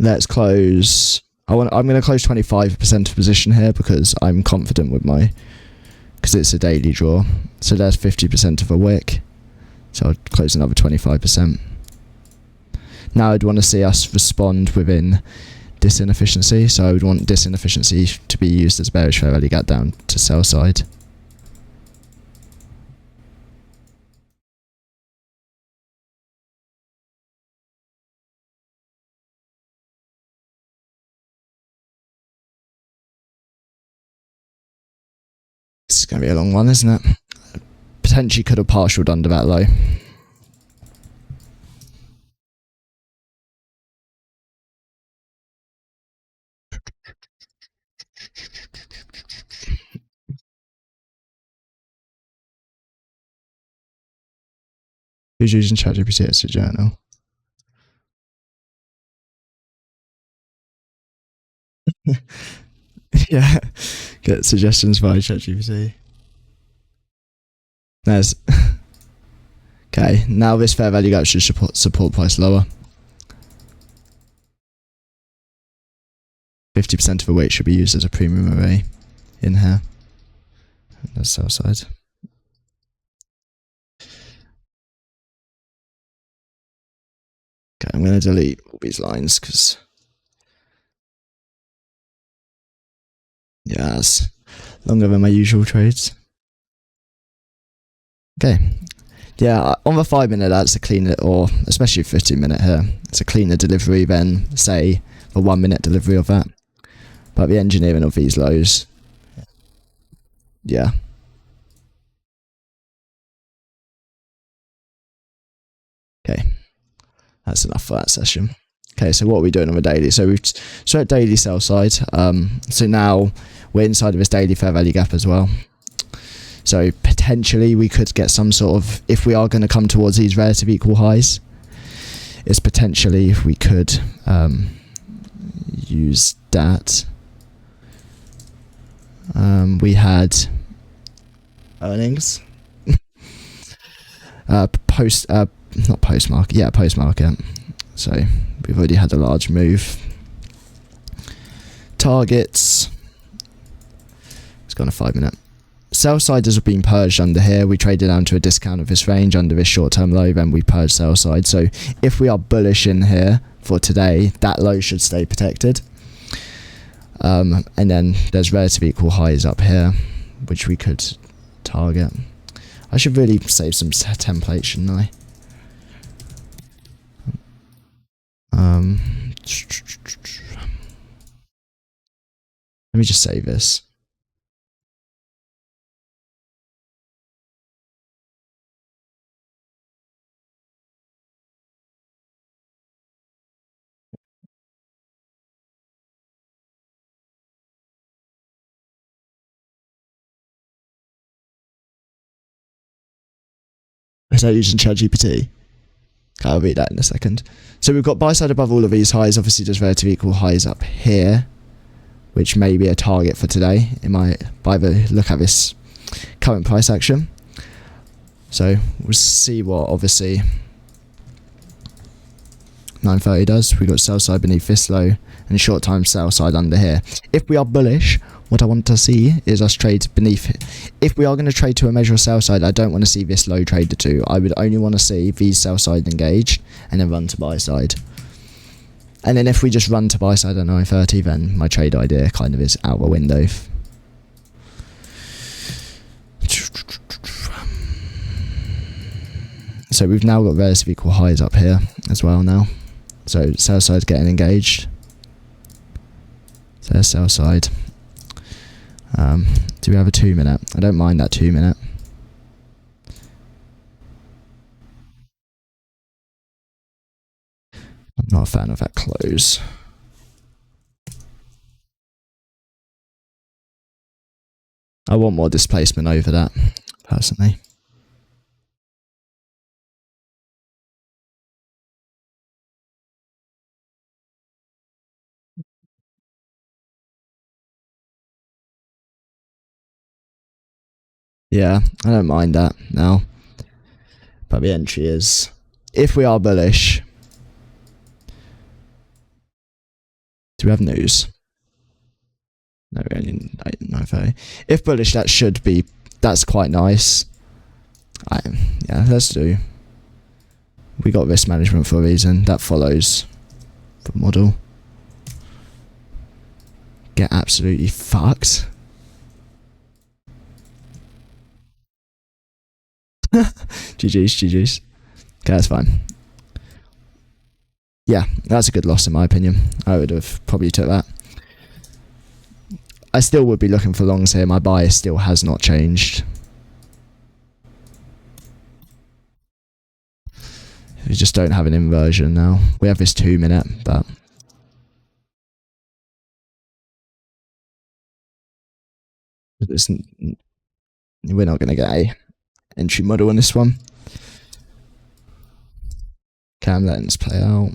Let's close. I'm going to close 25% of position here because I'm confident with because it's a daily draw. So there's 50% of a wick. So I'll close another 25%. Now I'd want to see us respond within this inefficiency. So I would want this inefficiency to be used as bearish fair value gap down to sell side. This is going to be a long one, isn't it? Potentially could have partialed under that low. Who's using ChatGPT as a journal? Yeah, get suggestions via ChatGPT. There's. Okay, now this fair value gap should support price lower. 50% of the weight should be used as a premium array in here. That's sell side. Okay, I'm going to delete all these lines because, yeah, it's longer than my usual trades. Okay, yeah, on the 5 minute, that's a cleaner, or especially 15-minute here, it's a cleaner delivery than, say, the 1 minute delivery of that. But the engineering of these lows, yeah. Okay, that's enough for that session. Okay, so what are we doing on the daily? So we've at daily sell side. So now we're inside of this daily fair value gap as well. So potentially we could get some sort of, if we are going to come towards these relative equal highs, it's potentially if we could use that. We had earnings. Not post market, yeah, post market. So we've already had a large move. Targets. It's gone a 5 minute. Sell siders have been purged under here. We traded down to a discount of this range under this short-term low, then we purged sell side. So if we are bullish in here for today, that low should stay protected. And then there's relative equal highs up here, which we could target. I should really save some templates, shouldn't I? Let me just save this. Is that using ChatGPT? I'll read that in a second. So we've got buy side above all of these highs. Obviously, there's relative equal highs up here, which may be a target for today. It might, by the look at this current price action. So we'll see what obviously 930 does. We've got sell side beneath this low and short time sell side under here. If we are bullish, what I want to see is us trade beneath it. If we are going to trade to a measure of sell side, I don't want to see this low traded to. I would only want to see these sell side engaged and then run to buy side. And then if we just run to buy side at 930, then my trade idea kind of is out the window. So we've now got relative equal highs up here as well now. So sell side getting engaged. So there's sell side. Do we have a 2 minute? I don't mind that 2 minute. I'm not a fan of that close. I want more displacement over that, personally. Yeah, I don't mind that now. But the entry is, if we are bullish, we have news? No, we only 9:30. If bullish, that's quite nice. Yeah, let's do. We got risk management for a reason. That follows the model. Get absolutely fucked. GG's. Okay, that's fine. Yeah, that's a good loss in my opinion. I would have probably took that. I still would be looking for longs here. My bias still has not changed. We just don't have an inversion now. We have this 2 minute, but we're not going to get a entry model on this one. Okay, I'm letting this play out.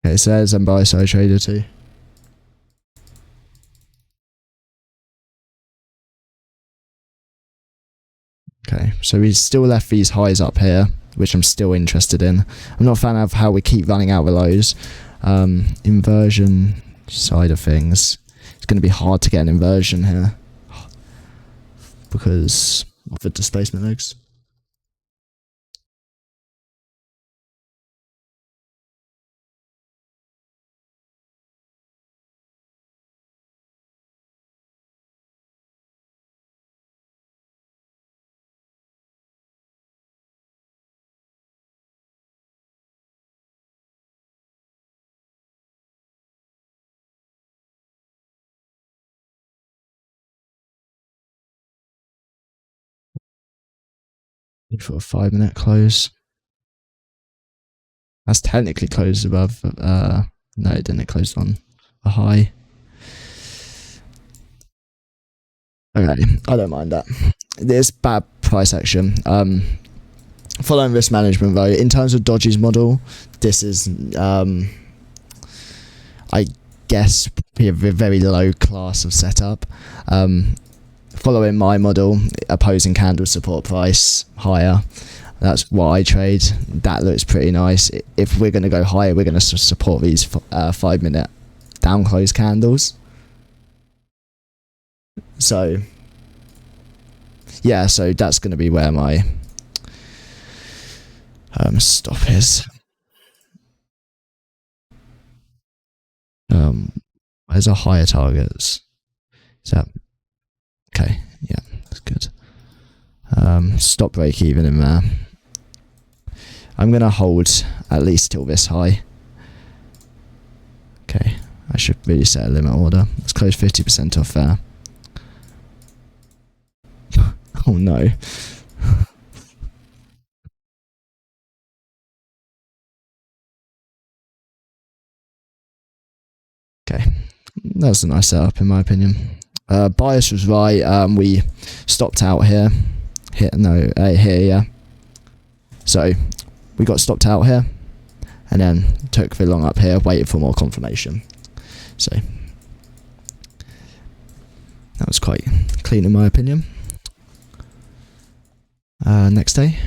Okay, so there's a buy side trader too. Okay, so we still left these highs up here, which I'm still interested in. I'm not a fan of how we keep running out of lows. Inversion side of things, it's going to be hard to get an inversion here because of the displacement legs. For a 5 minute close. That's technically closed above. No, it didn't. It closed on a high. Okay, I don't mind that. There's bad price action. Following risk management though, in terms of Dodgy's model, this is I guess a very low class of setup. Following my model, opposing candle support price higher. That's what I trade. That looks pretty nice. If we're going to go higher, we're going to support these 5 minute down close candles. So yeah, so that's going to be where my stop is. Where's our higher targets? Is that okay? Yeah, that's good. Stop break even in there. I'm gonna hold at least till this high. Okay, I should really set a limit order. Let's close 50% off there. Oh no. Okay, that's a nice setup in my opinion. Bias was right. We stopped out here. Here, yeah. So we got stopped out here, and then took the long up here, waited for more confirmation. So that was quite clean in my opinion. Next day.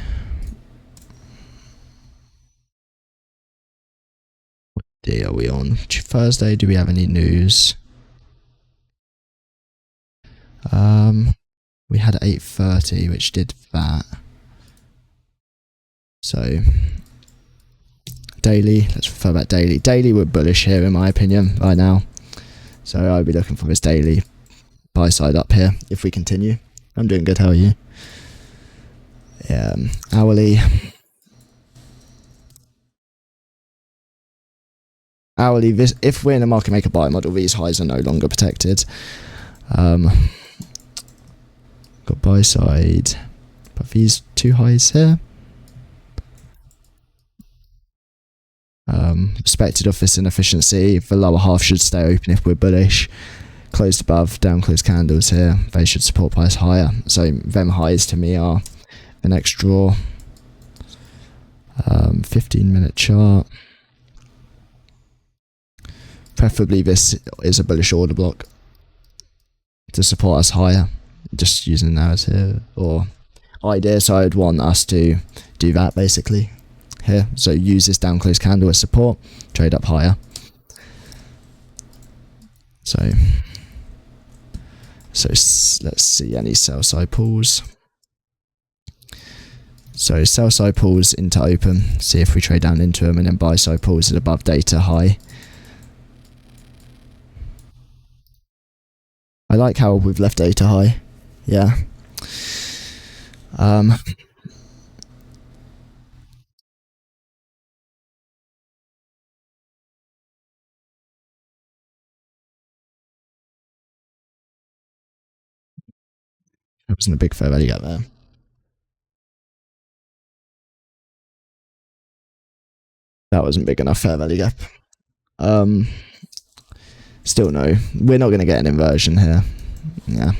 What day are we on? Thursday. Do we have any news? We had 8:30, which did that. So daily, let's refer back daily. Daily, we're bullish here in my opinion right now. So I'll be looking for this daily buy side up here if we continue. I'm doing good. How are you? Yeah, hourly. Hourly. If we're in a market maker buy model, these highs are no longer protected. Got buy side, but these two highs here. Expected off this inefficiency, the lower half should stay open if we're bullish. Closed above, down closed candles here, they should support price higher. So them highs to me are the next draw. 15-minute chart. Preferably this is a bullish order block to support us higher. Just using narrative or idea, so I'd want us to do that basically. here. So use this down close candle as support, trade up higher. So let's see any sell side pulls. So sell side pulls into open, see if we trade down into them, and then buy side pulls at above data high. I like how we've left data high. Yeah. It wasn't a big fair value gap there. That wasn't big enough fair value gap. Still no. We're not going to get an inversion here. Yeah.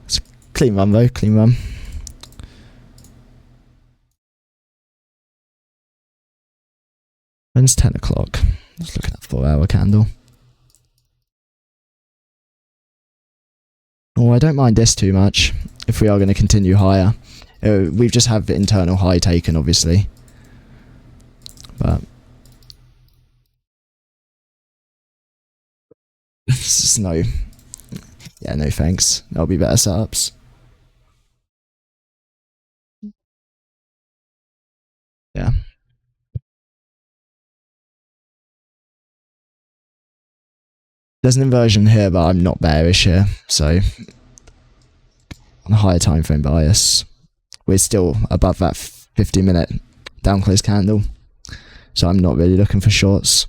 It's a clean run though, clean run. When's 10 o'clock? Let's look at that 4-hour candle. Oh, I don't mind this too much if we are going to continue higher. We've just had the internal high taken, obviously. But it's just no. Yeah, no thanks. There'll be better setups. Yeah. There's an inversion here, but I'm not bearish here. So on a higher time frame bias, we're still above that 50-minute down close candle. So I'm not really looking for shorts.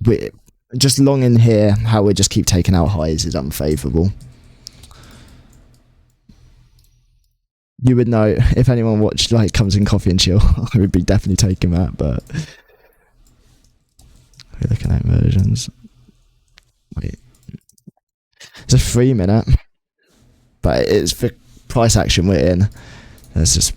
We just long in here, how we just keep taking out highs is unfavourable. You would know if anyone watched like Comes in Coffee and Chill, I would be definitely taking that, but we're looking at versions. Wait. It's a 3-minute, but it's for price action we're in. There's just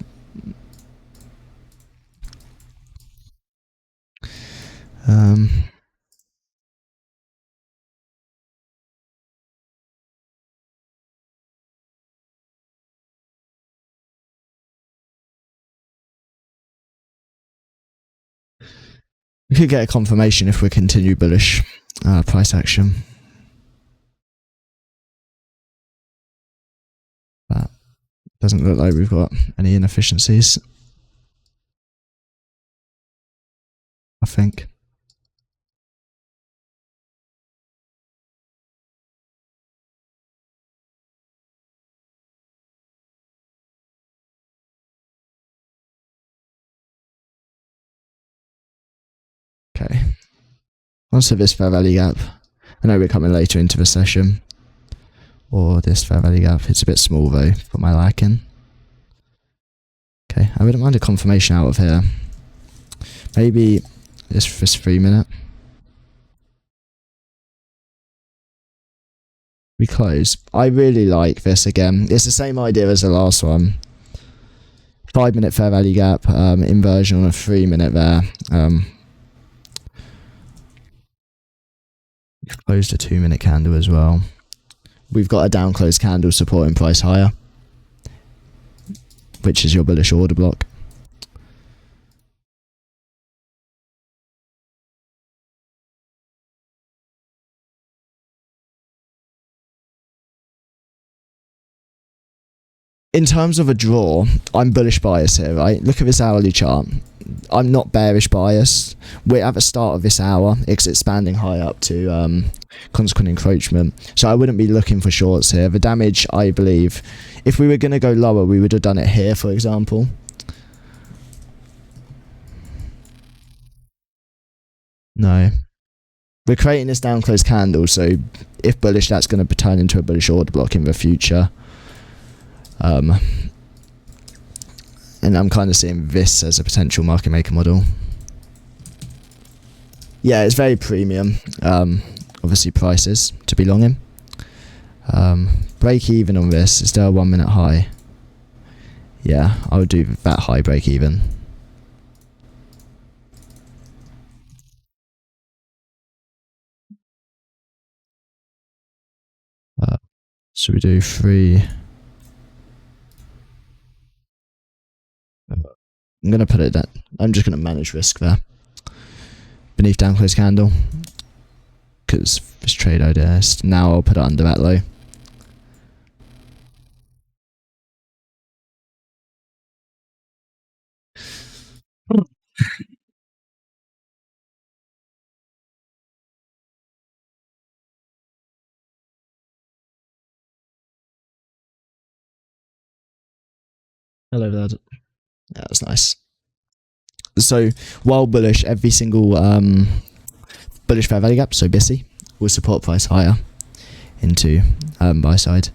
we could get a confirmation if we continue bullish price action. But doesn't look like we've got any inefficiencies, I think. Okay. Onto this fair value gap. I know we're coming later into the session. Or this fair value gap. It's a bit small though, for my liking. Okay, I wouldn't mind a confirmation out of here. Maybe this 3-minute. We close. I really like this again. It's the same idea as the last one. 5-minute fair value gap, inversion on a 3-minute there. We've closed a 2-minute candle as well. We've got a down closed candle supporting price higher, which is your bullish order block. In terms of a draw, I'm bullish bias here, right? Look at this hourly chart. I'm not bearish biased. We're at the start of this hour. It's expanding high up to consequent encroachment. So I wouldn't be looking for shorts here. The damage, I believe, if we were going to go lower, we would have done it here, for example. No. We're creating this down close candle, so if bullish, that's going to turn into a bullish order block in the future. And I'm kind of seeing this as a potential market maker model. Yeah, it's very premium. Obviously prices to be long in. Break even on this. Is there a 1-minute high? Yeah, I would do that high break even. So we do 3. I'm going to put it that. I'm just going to manage risk there. Beneath down close candle. Because this trade idea. Now I'll put it under that low. Hello there. Yeah, that's nice. So while bullish, every single bullish fair value gap, so BISI, will support price higher into buy side.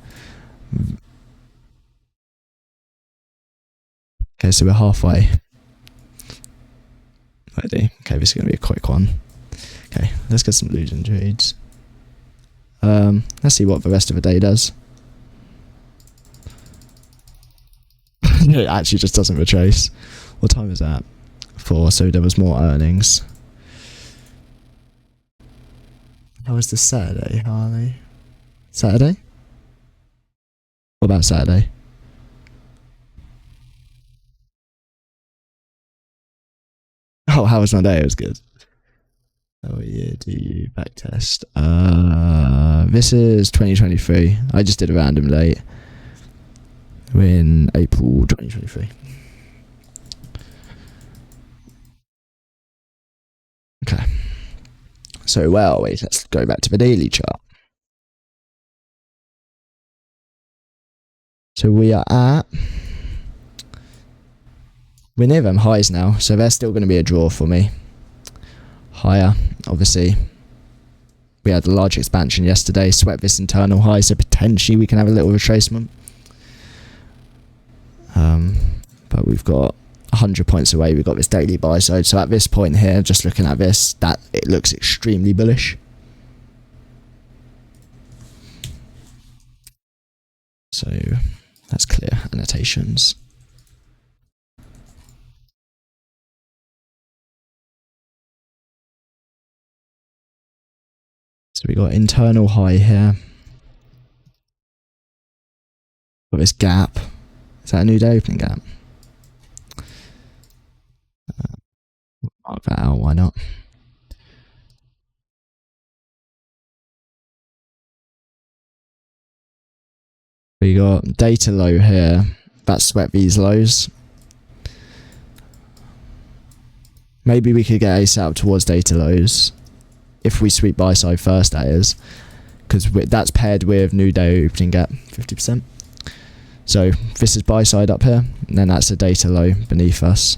Okay, so we're halfway. Ready? Okay, this is going to be a quick one. Okay, let's get some losing trades. Let's see what the rest of the day does. It actually just doesn't retrace. What time is that? 4, so there was more earnings. How was this Saturday, Harley? Saturday? What about Saturday? Oh, how was my day? It was good. Oh yeah, do you backtest? This is 2023. I just did a random date. We're in April 2023. Okay. So where are we? Let's go back to the daily chart. So we are at... We're near them highs now, so they're still going to be a draw for me. Higher, obviously. We had a large expansion yesterday, swept this internal high, so potentially we can have a little retracement. But we've got 100 points away, we've got this daily buy side, so at this point here, just looking at this, that it looks extremely bullish. So that's clear annotations. So we got internal high here. Got this gap. Is that a new day opening gap? Mark that out, why not? We got data low here. That swept these lows. Maybe we could get a setup towards data lows. If we sweep buy side first, that is. Because that's paired with new day opening gap, 50%. So this is buy side up here, and then that's a data low beneath us.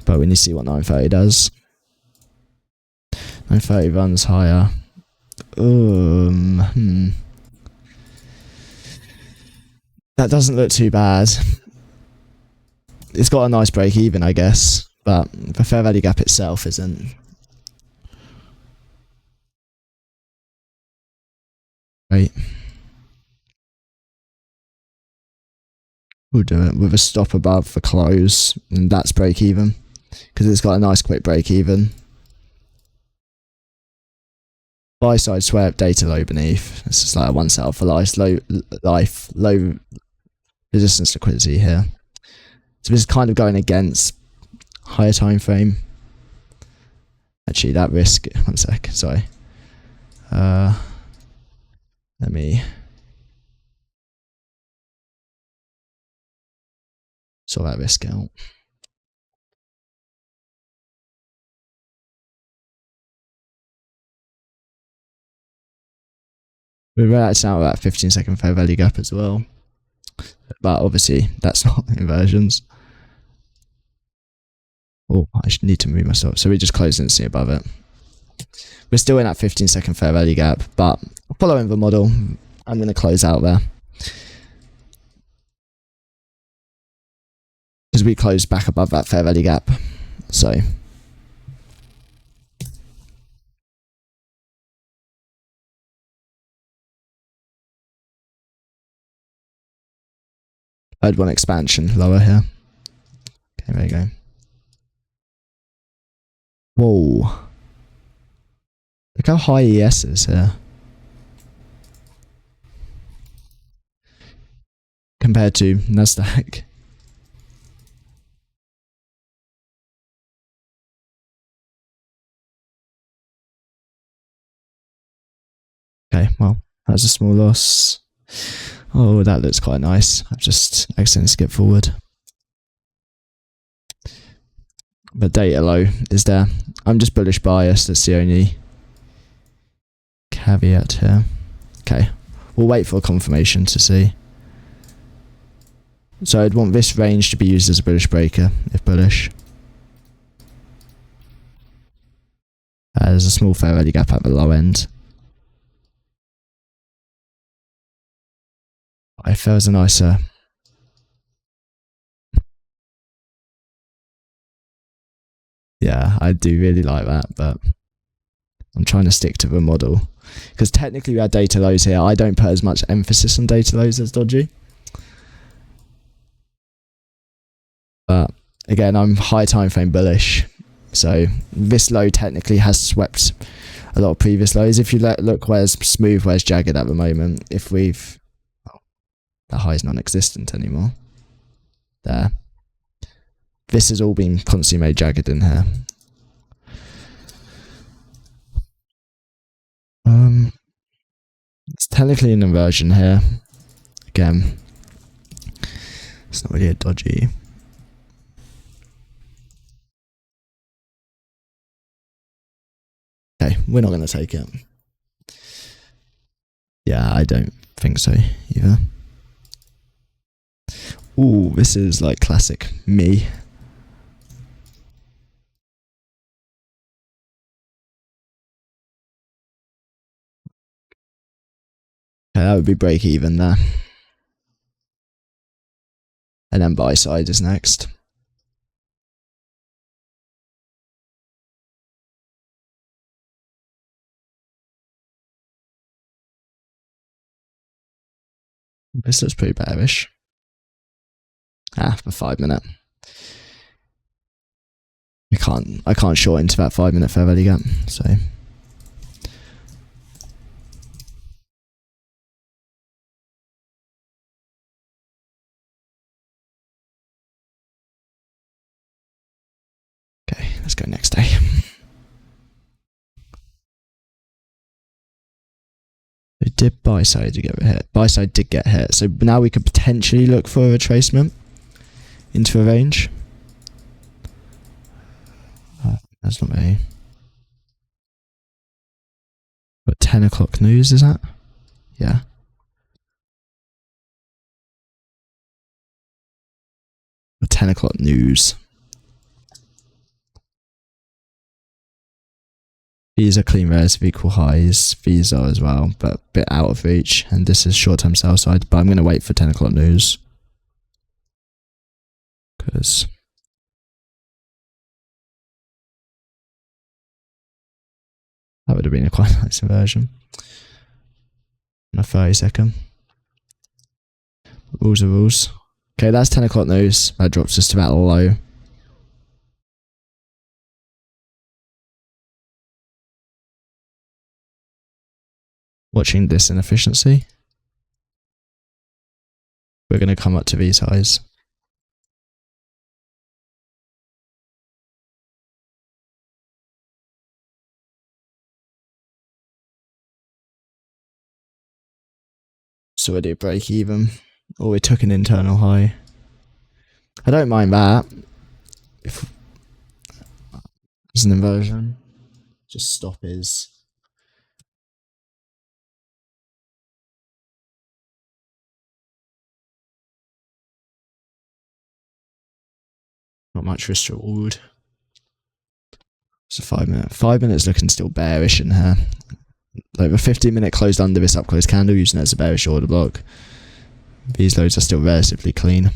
But we need to see what 930 does. 930 runs higher. That doesn't look too bad. It's got a nice break even, I guess, but the fair value gap itself isn't. Right. We'll do it with a stop above the close, and that's break even, because it's got a nice quick break even. Buy side swept, data low beneath. It's just like a one setup for life, low resistance liquidity here. So this is kind of going against higher time frame. Actually, that risk. 1 sec. Sorry. Let me sort that risk out. We're actually out at that 15-second fair value gap as well. But obviously, that's not inversions. Oh, I should need to move myself. So we just closed instantly above it. We're still in that 15-second fair value gap, but following the model, I'm going to close out there. Because we closed back above that fair value gap. So I'd want expansion lower here. Okay, there you go. Whoa. Look how high ES is here. Compared to Nasdaq. That's a small loss. Oh, that looks quite nice. I've just accidentally skipped forward. But data low is there. I'm just bullish biased. That's the only caveat here. Okay, we'll wait for a confirmation to see. So I'd want this range to be used as a bullish breaker, if bullish. There's a small fair value gap at the low end. If there was a nicer... Yeah, I do really like that, but I'm trying to stick to the model. Because technically we had data lows here. I don't put as much emphasis on data lows as dodgy. But again, I'm high time frame bullish. So this low technically has swept a lot of previous lows. If you look where's smooth, where's jagged at the moment, if we've... Oh, that high is non-existent anymore. There. This has all been constantly made jagged in here. It's technically an inversion here. Again, it's not really a dodgy. Okay, we're not going to take it. Yeah, I don't think so either. Ooh, this is like classic me. Okay, that would be break even there. And then buy side is next. This looks pretty bearish. For 5 minute. I can't short into that 5 minute fair value gap, so. Okay, let's go next day. It did buy side to get hit. Buy side did get hit, so now we could potentially look for a retracement into a range. That's not me. What 10 o'clock news is that? Yeah. What 10 o'clock news. These are clean relative equal highs. These are as well, but a bit out of reach. And this is short-term sell side, but I'm going to wait for 10 o'clock news. Because that would have been a quite nice inversion. On a 30-second. Rules are rules. Okay, that's 10 o'clock news. That drops us to that low. Watching this inefficiency. We're going to come up to these highs. So we do break even. Or we took an internal high. I don't mind that. If it's an inversion. Just stop is. Not much risk reward. It's a 5 minute. 5 minutes looking still bearish in here. Like the 15-minute closed under this up close candle, using it as a bearish order block. These loads are still relatively clean.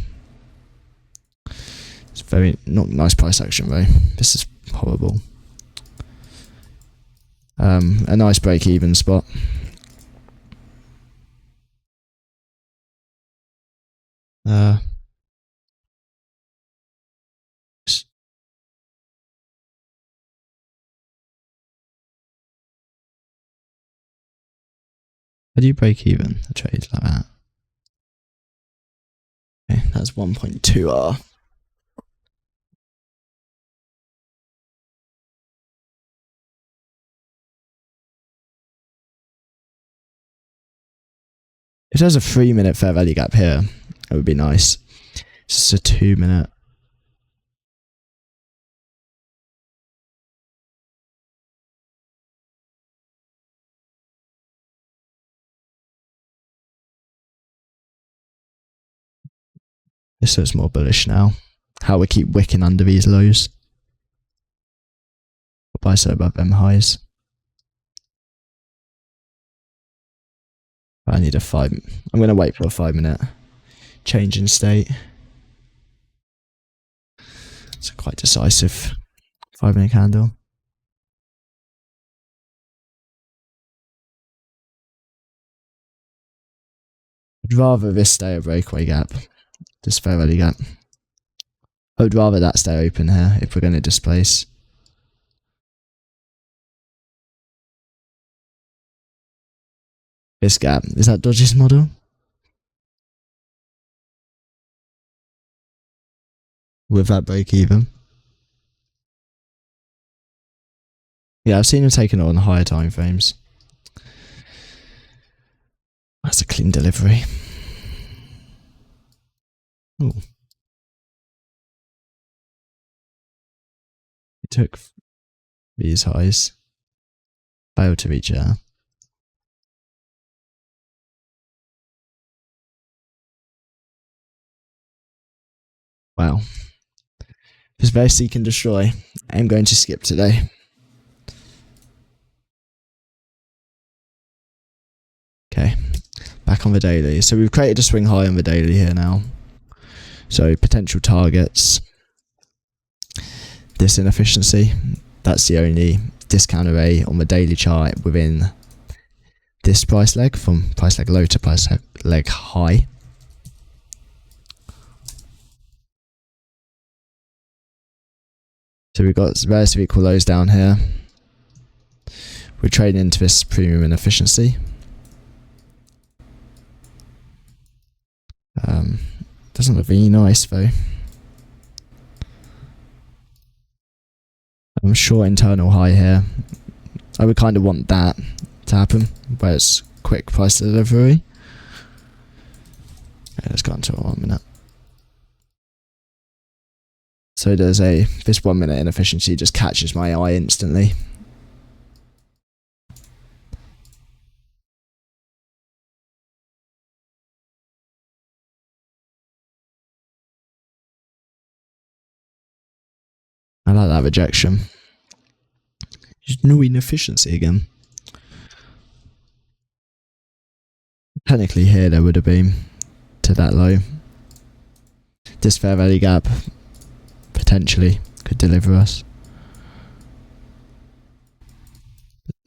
It's very not nice price action though. This is horrible. A nice break even spot. How do you break even a trade like that? Okay, that's 1.2R. If there's a 3-minute fair value gap here, it would be nice. It's just a 2-minute. This looks more bullish now. How we keep wicking under these lows. Buy so above them highs. I need a 5. I'm going to wait for a 5-minute change in state. It's a quite decisive 5-minute candle. I'd rather this stay a breakaway gap. This fair value gap. I would rather that stay open here if we're going to displace. This gap. Is that Dodge's model? With that break even. Yeah, I've seen him taking it on higher time frames. That's a clean delivery. Ooh. He took these highs. Failed to reach it. Wow. This very seek and destroy. I'm going to skip today. Okay. Back on the daily. So we've created a swing high on the daily here now. So potential targets. This inefficiency. That's the only discount array on the daily chart within this price leg, from price leg low to price leg high. So we've got relative equal lows down here. We're trading into this premium inefficiency. Doesn't look really nice though. I'm short internal high here. I would kind of want that to happen, where it's quick price delivery. Okay, let's go into a 1 minute. So there's this 1 minute inefficiency just catches my eye instantly. I like that rejection. Just no inefficiency again. Technically here there would have been to that low. This fair value gap potentially could deliver us.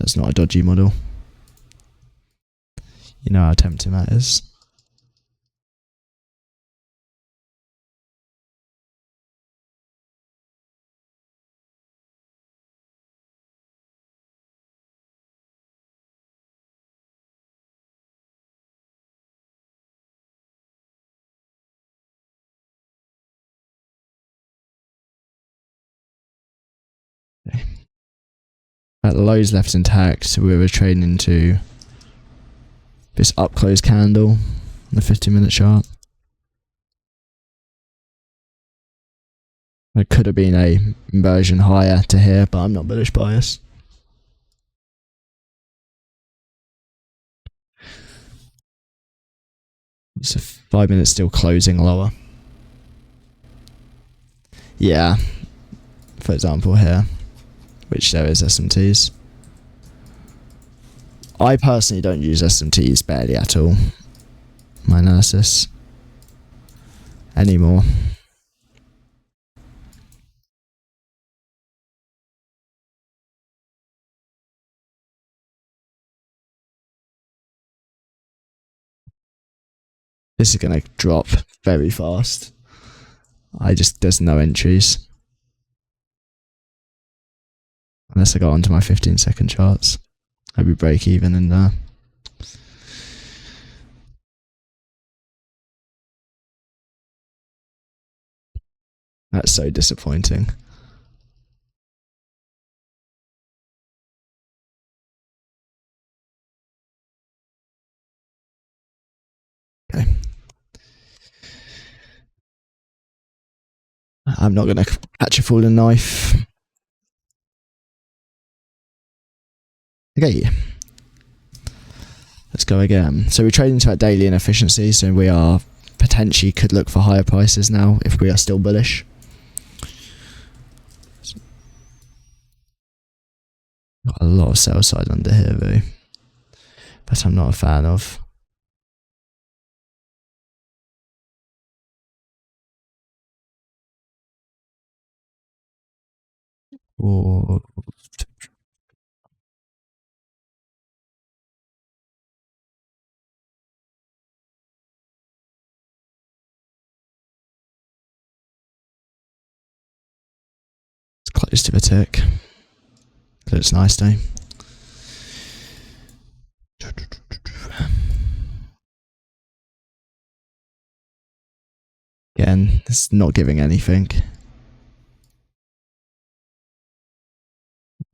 That's not a dodgy model. You know how tempting that is. Okay. That low's left intact, so we were trading into this up close candle on the 50-minute chart. There could have been a inversion higher to here, but I'm not bullish bias. So 5 minutes still closing lower. Yeah, for example here, which there is SMTs. I personally don't use SMTs barely at all. My analysis anymore. This is going to drop very fast. There's no entries. Unless I go onto my 15-second charts. I'd be break even in there. That's so disappointing. I'm not going to catch a falling knife. Okay. Let's go again. So we trade into our daily inefficiency, so we are potentially could look for higher prices now if we are still bullish. Got a lot of sell side under here though, but I'm not a fan of. Ooh. It's close to the tick. But it's nice though. Again, it's not giving anything.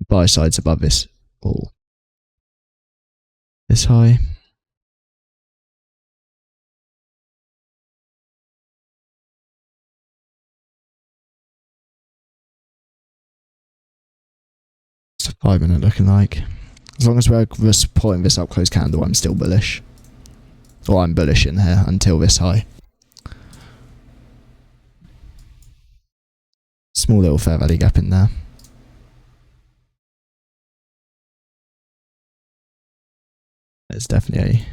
Buy side's above this. Oh. This high. What's the 5 minute looking like? As long as we're supporting this up close candle, I'm still bullish. Or I'm bullish in here until this high. Small little fair value gap in there. It's definitely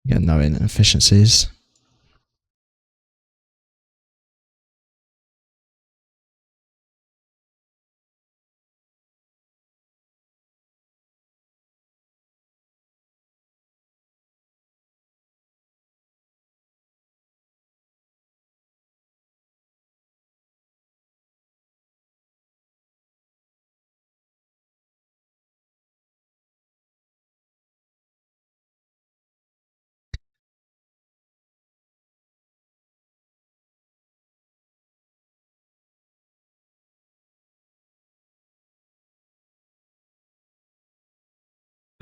no inefficiencies.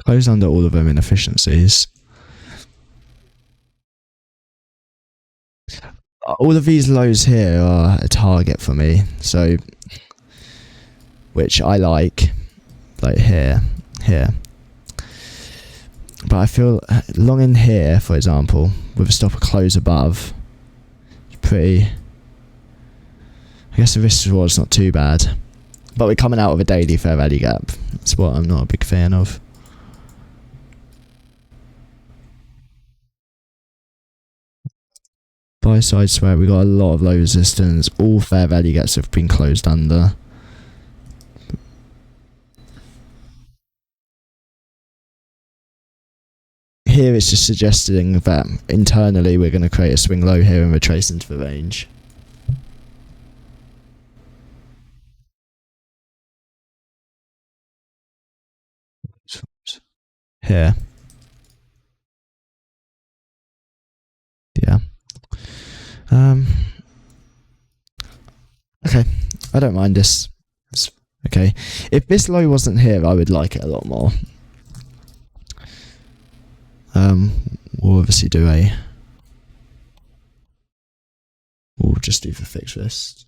Close under all of them inefficiencies. All of these lows here are a target for me, so which I like here. But I feel long in here, for example, with a stopper close above, it's pretty. I guess the risk reward's not too bad, but we're coming out of a daily fair value gap. That's what I'm not a big fan of. Buy side sweat, we got a lot of low resistance. All fair value gaps have been closed under. Here it's just suggesting that internally we're going to create a swing low here and retrace into the range. Here. Yeah. Okay, I don't mind this. It's okay. If this low wasn't here, I would like it a lot more. We'll obviously do we'll just do the fixed wrist.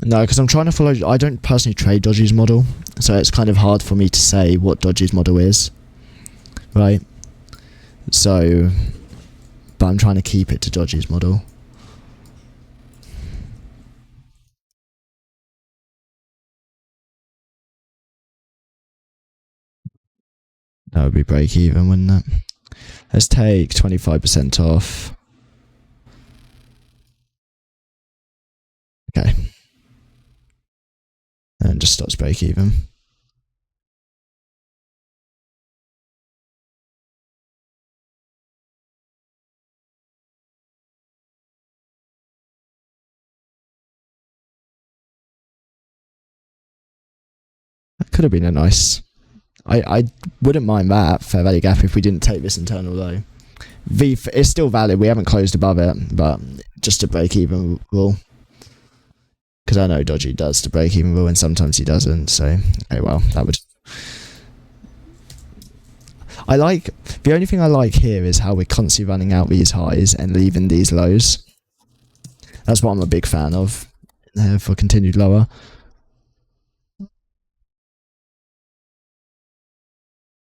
No, because I'm trying to follow. I don't personally trade Dodgy's model, so it's kind of hard for me to say what Dodgy's model is, right? So, but I'm trying to keep it to Dodgy's model. That would be break even, wouldn't it? Let's take 25% off. Okay. And just stops break even. That could have been a nice. I wouldn't mind that fair value gap if we didn't take this internal low. V is still valid. We haven't closed above it, but just a break even rule. Because I know Dodgy does the break even rule, and sometimes he doesn't. So, okay, well, that would. I like The only thing I like here is how we're constantly running out these highs and leaving these lows. That's what I'm a big fan of for continued lower.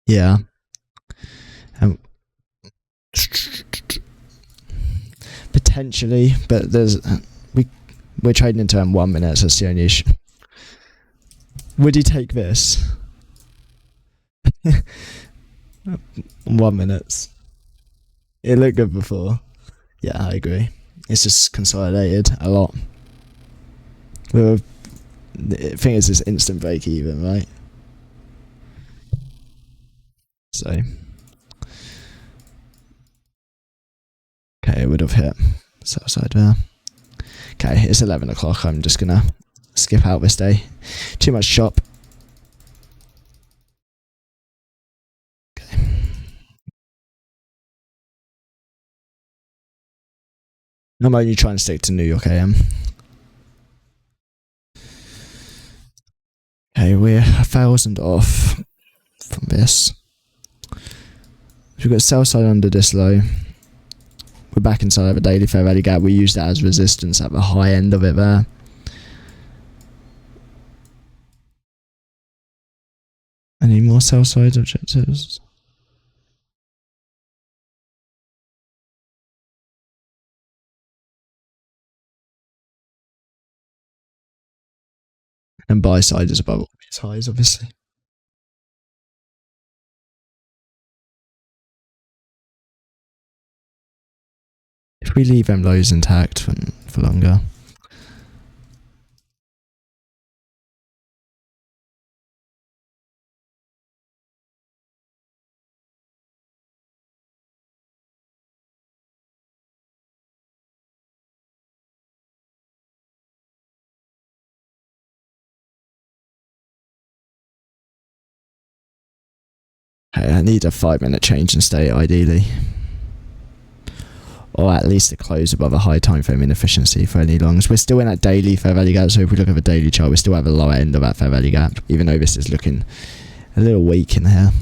Yeah. Potentially, but we're trading into in 1 minute, so that's the only issue. Would he take this? 1 minute. It looked good before. Yeah, I agree. It's just consolidated a lot. The thing is, it's instant break even, right? So, okay, it would have hit south side there. Okay, it's 11 o'clock. I'm just gonna skip out this day. Too much chop. Okay. I'm only trying to stick to New York AM. Okay, we're 1,000 off from this. We've got sell side under this low. We're back inside of a daily fair value gap. We use that as resistance at the high end of it there. Any more sell side objectives? And buy side is above all these highs, obviously. If we leave them lows intact for longer. Okay, I need a 5-minute change in state ideally. Or at least a close above a high time frame inefficiency for any longs. We're still in that daily fair value gap, so if we look at the daily chart, we still have a lower end of that fair value gap, even though this is looking a little weak in here.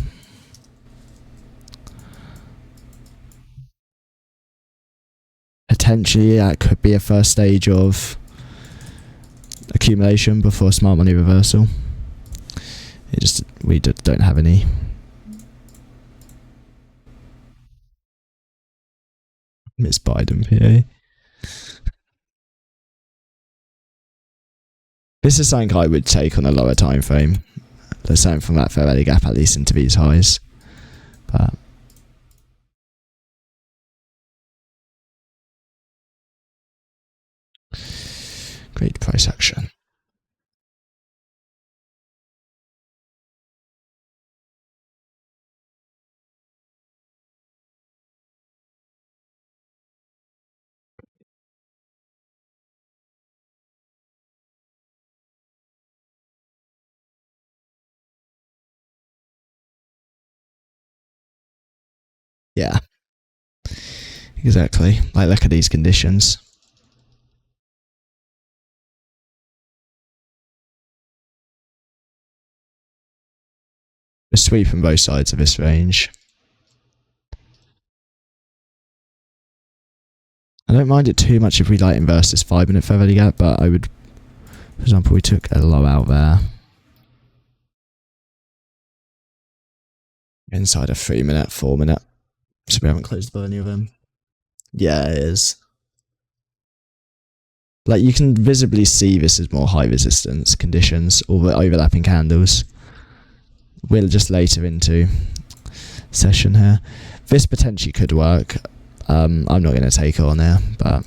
Potentially, that could be a first stage of accumulation before smart money reversal. We don't have any. Miss Biden PA. This is something I would take on a lower time frame. There's something from that fair value gap at least into these highs. But great price action. Yeah. Exactly. Like, look at these conditions. We're sweeping both sides of this range. I don't mind it too much if we like inverse this 5-minute fair value gap, but I would, for example, we took a low out there. Inside a 3-minute, 4-minute. So we haven't closed by any of them. Yeah, it is. Like, you can visibly see this is more high resistance conditions, all the overlapping candles. We're just later into session here. This potentially could work. I'm not going to take it on there, but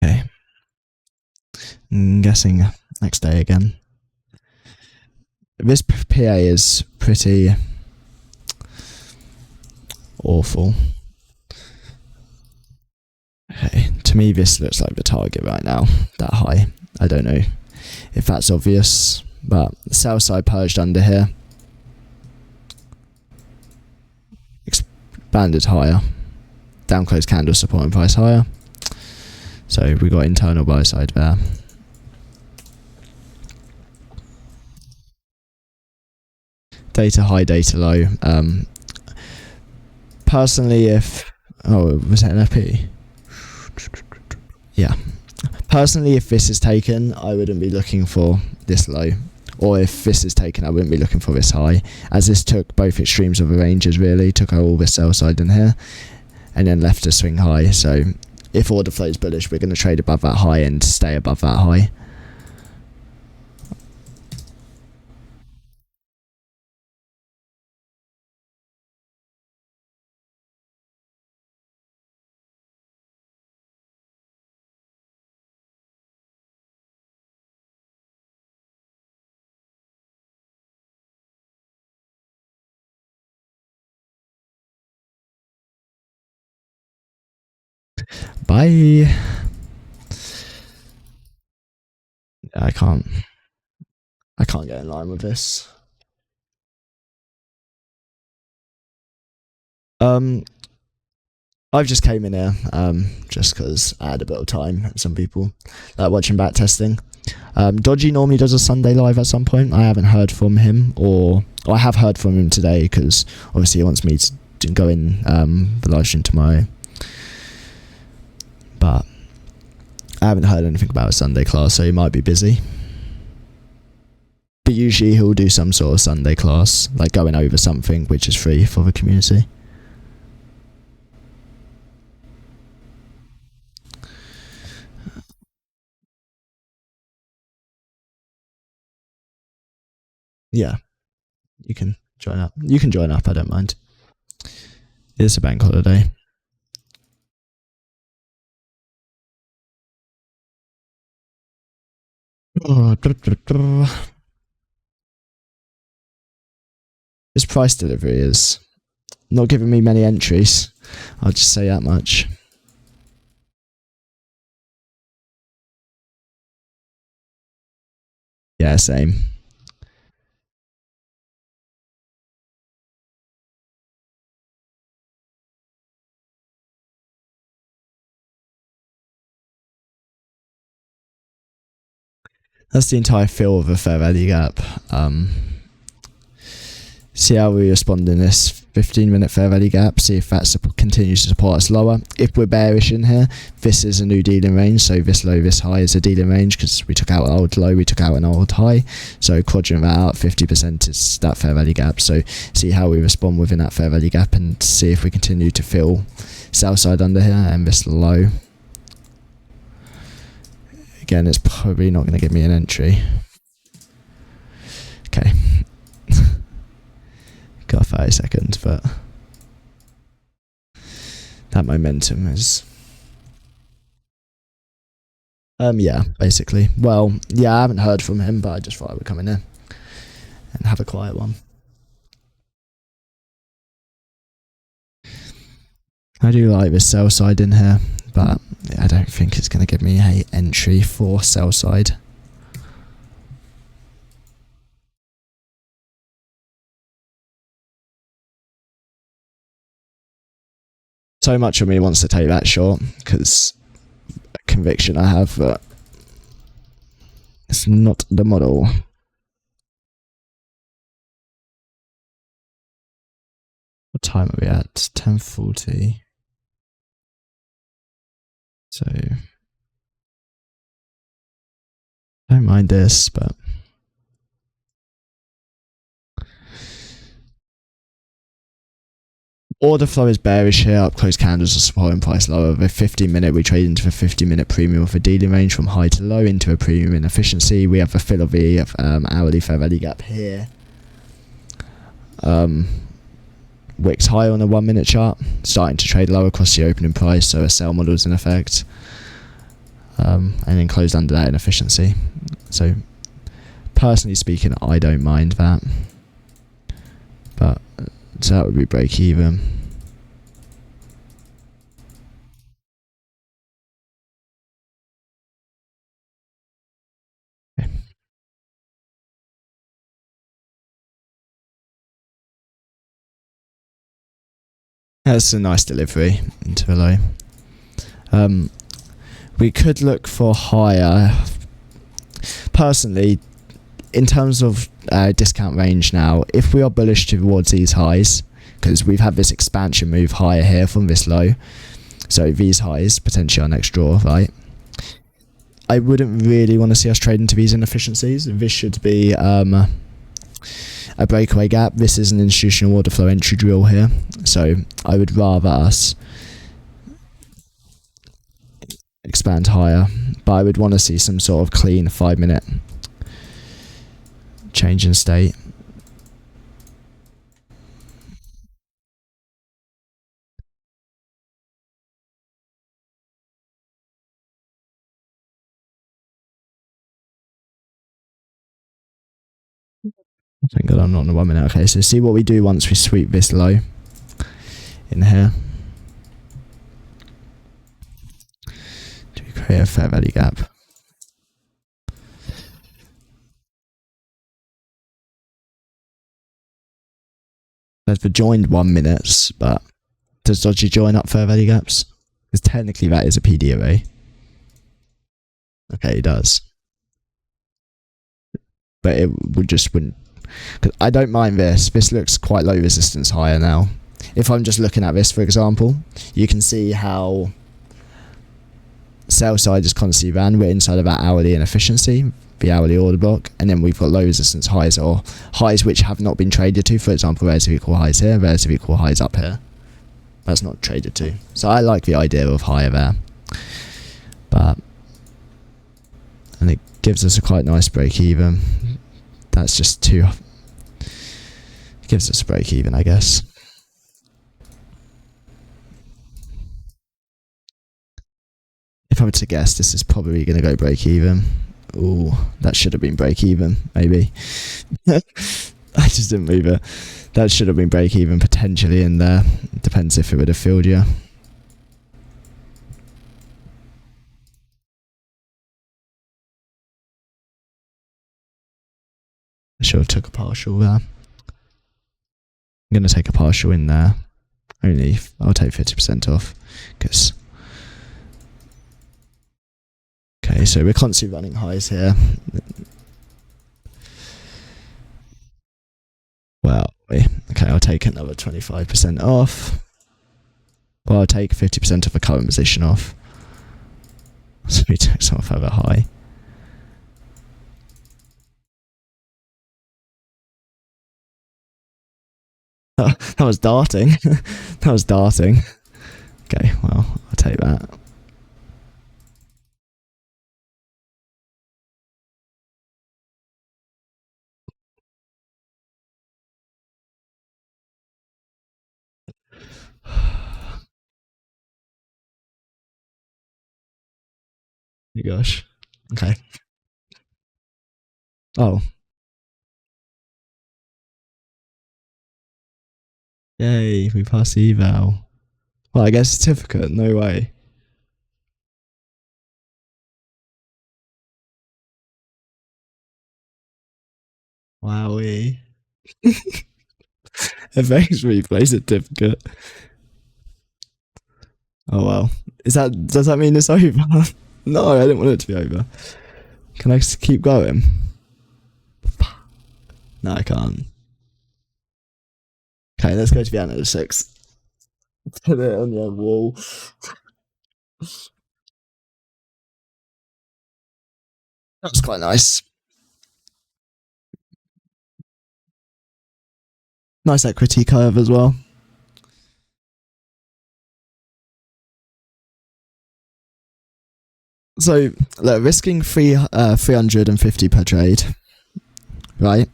okay. I'm guessing next day again. This PA is pretty awful. Okay, to me this looks like the target right now, that high. I don't know if that's obvious, But sell side purged under here. Expanded higher. Down close candle supporting price higher. So we got internal buy side there. Data high, data low. Personally, if was it an FP? Yeah. Personally, if this is taken, I wouldn't be looking for this low. Or if this is taken, I wouldn't be looking for this high. As this took both extremes of the ranges, really. Took all the sell side in here. And then left a swing high. So if order flow is bullish, we're going to trade above that high and stay above that high. Bye. I can't get in line with this. I've just came in here just because I had a bit of time. Some people like watching backtesting. Dodgy normally does a Sunday live at some point. I haven't heard from him, or I have heard from him today because obviously he wants me to go in the live stream tomorrow. But I haven't heard anything about a Sunday class, so he might be busy. But usually he'll do some sort of Sunday class, like going over something which is free for the community. Yeah, you can join up. You can join up, I don't mind. It's a bank holiday. This price delivery is not giving me many entries. I'll just say that much. Yeah, same. That's the entire feel of a fair value gap. See how we respond in this 15-minute fair value gap. See if that continues to support us lower. If we're bearish in here, this is a new dealing range. So this low, this high is a dealing range because we took out an old low, we took out an old high. So quadrant that out, 50% is that fair value gap. So see how we respond within that fair value gap and see if we continue to fill sell side under here and this low. Again, it's probably not going to give me an entry. Okay. Got 30 seconds, but that momentum is... yeah, basically. Well, yeah, I haven't heard from him, but I just thought I would come in here and have a quiet one. I do like this sell side in here, but I don't think it's going to give me a entry for sell side. So much of me wants to take that short because conviction I have that it's not the model. What time are we at? 10:40. So don't mind this, but order flow is bearish here. Up close candles are supporting price lower. The 15-minute, we trade into the 50-minute premium of a dealing range from high to low into a premium in efficiency. We have the fill of the hourly fair value gap here. Wicks higher on a 1-minute chart, starting to trade lower across the opening price, so a sell model is in effect. And then closed under that in efficiency. So personally speaking, I don't mind that. But so that would be break even. Okay. That's a nice delivery into a low. We could look for higher. Personally, in terms of discount range now, if we are bullish towards these highs, because we've had this expansion move higher here from this low, so these highs potentially our next draw, right? I wouldn't really want to see us trade into these inefficiencies. This should be a breakaway gap. This is an institutional order flow entry drill here, so I would rather us expand higher, but I would want to see some sort of clean 5-minute change in state. Thank God I'm not on the 1 minute. Okay, so see what we do once we sweep this low in here. Do we create a fair value gap? There's the joined 1 minutes, but does Dodgy join up fair value gaps? Because technically that is a PD array. Okay, it does. But it would just wouldn't. Cause I don't mind this. This looks quite low resistance higher now. If I'm just looking at this, for example, you can see how sell side is constantly ran. We're inside of our hourly inefficiency, the hourly order block, and then we've got low resistance highs or highs which have not been traded to. For example, relative equal highs here, relative equal highs up here. That's not traded to. So I like the idea of higher there. And it gives us a quite nice break even. That's just too. It gives us a break even, I guess. If I were to guess, this is probably going to go break even. Ooh, that should have been break even, maybe. I just didn't move it. That should have been break even potentially in there. Depends if it would have filled you. I should have took a partial there. I'm going to take a partial in there. Only I'll take 50% off because. Okay, so we're constantly running highs here. Well, okay, I'll take another 25% off. Well, I'll take 50% of the current position off. So we took some further high. That was darting. That was darting. Okay, well, I'll take that. Oh gosh. Okay. Oh. Yay, we passed the eval. Well, I guess certificate, no way. Wowee. Events replay certificate. Oh well. Does that mean it's over? No, I didn't want it to be over. Can I keep going? No, I can't. Okay, let's go to the analytics. Put it on your wall. That's quite nice. Nice equity curve as well. So, look, risking 350 per trade, right?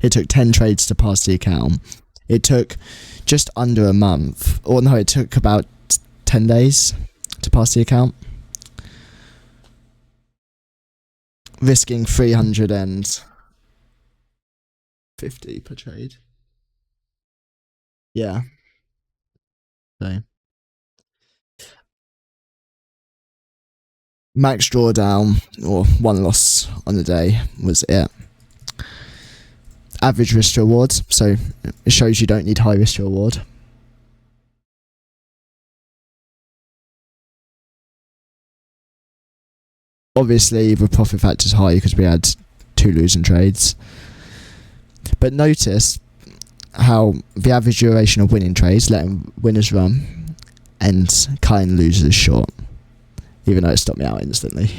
It took 10 trades to pass the account. It took just under a month, or no, it took about 10 days to pass the account. Risking 350 per trade. Yeah. So. Max drawdown, or one loss on the day, was it. Average risk to reward, so it shows you don't need high risk to reward. Obviously, the profit factor is high because we had two losing trades. But notice how the average duration of winning trades, letting winners run, and cutting losers short, even though it stopped me out instantly.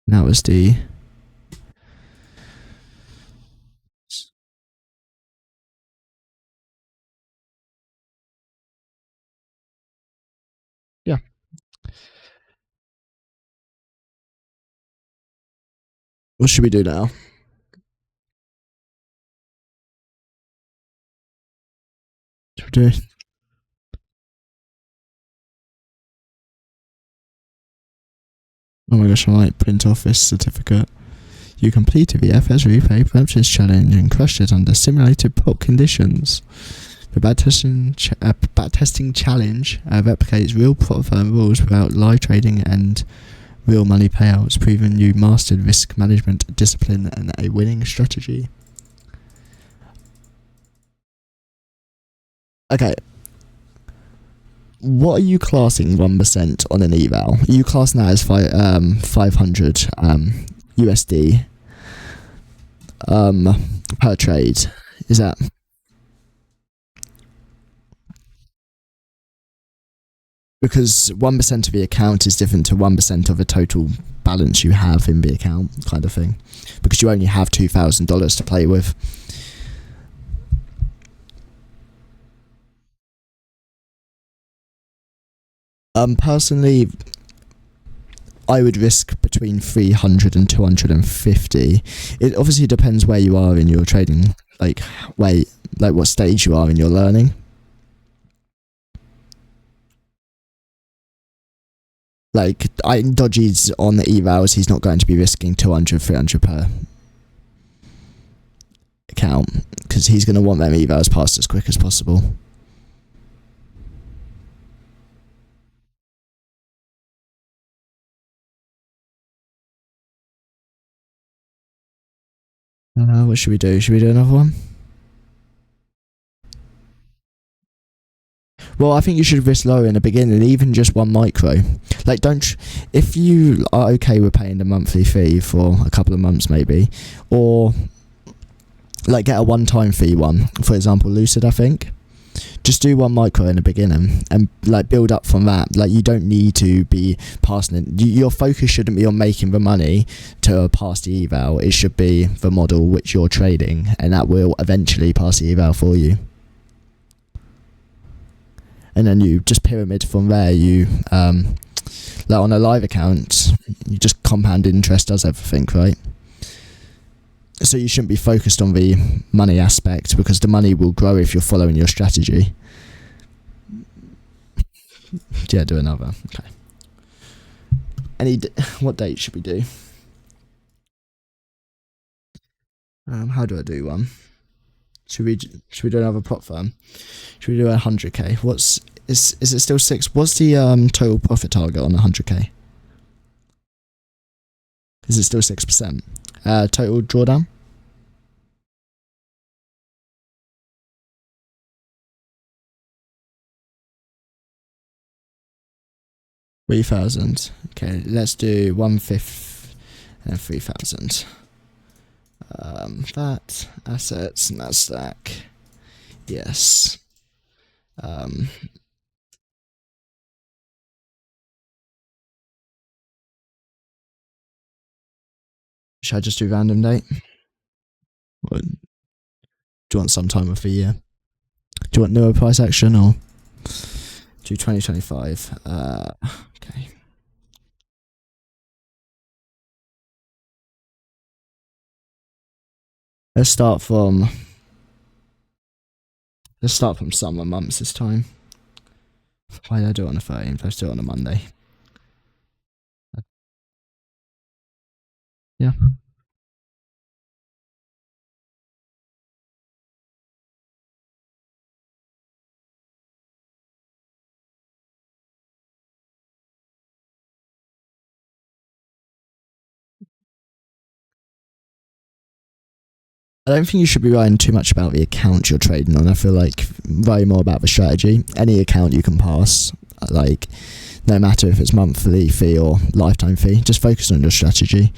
That was the. Yeah. What should we do now? Should we do? Oh my gosh, I might print off this certificate. You completed the FS Replay Purchase Challenge and crushed it under simulated pot conditions. The backtesting challenge replicates real pot firm rules without live trading and real money payouts, proving you mastered risk management, discipline, and a winning strategy. Okay. What are you classing 1% on an eval? Are you classing that as 500 USD per trade? Is that because 1% of the account is different to 1% of the total balance you have in the account, kind of thing? Because you only have $2,000 to play with. Personally, I would risk between 300 and 250. It obviously depends where you are in your trading, like what stage you are in your learning. Like, Dodgy's on the evals, he's not going to be risking 200, 300 per account, because he's going to want them evals passed as quick as possible. What should we do? Should we do another one? Well, I think you should risk lower in the beginning, even just one micro. Like, if you are okay with paying the monthly fee for a couple of months maybe, or like get a one-time fee one, for example, Lucid, I think. Just do one micro in the beginning and like build up from that. Like, you don't need to be passing it. Your focus shouldn't be on making the money to pass the eval. It should be the model which you're trading, and that will eventually pass the eval for you. And then you just pyramid from there. You like on a live account, you just compound interest does everything, right? So you shouldn't be focused on the money aspect, because the money will grow if you're following your strategy. Yeah, do another. Okay. What date should we do? How do I do one? Should we do another prop firm? Should we do 100k? Is it still 6? What's the total profit target on 100k? Is it still 6%? Total drawdown? 3,000. Okay, let's do 1/5 and 3,000. That assets Nasdaq. Yes. Should I just do random date? Or do you want some time of the year? Do you want newer price action or do 2025? Okay. Let's start from summer months this time. Why did I do it on the 13th? Let's do it on a Monday. Yeah. I don't think you should be writing too much about the account you're trading on. I feel like write more about the strategy. Any account you can pass, like no matter if it's monthly fee or lifetime fee, just focus on your strategy.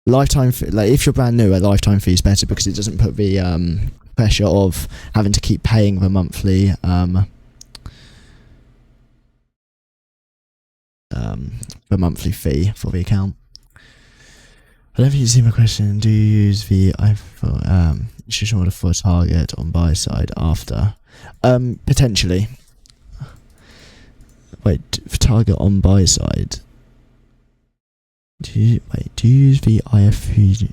Lifetime fee, like if you're brand new, a lifetime fee is better because it doesn't put the pressure of having to keep paying the monthly fee for the account. I don't think you see my question. Do you use the iPhone institutional order for a target on buy side after? Potentially. Wait, for target on buy side. Do you use the IFV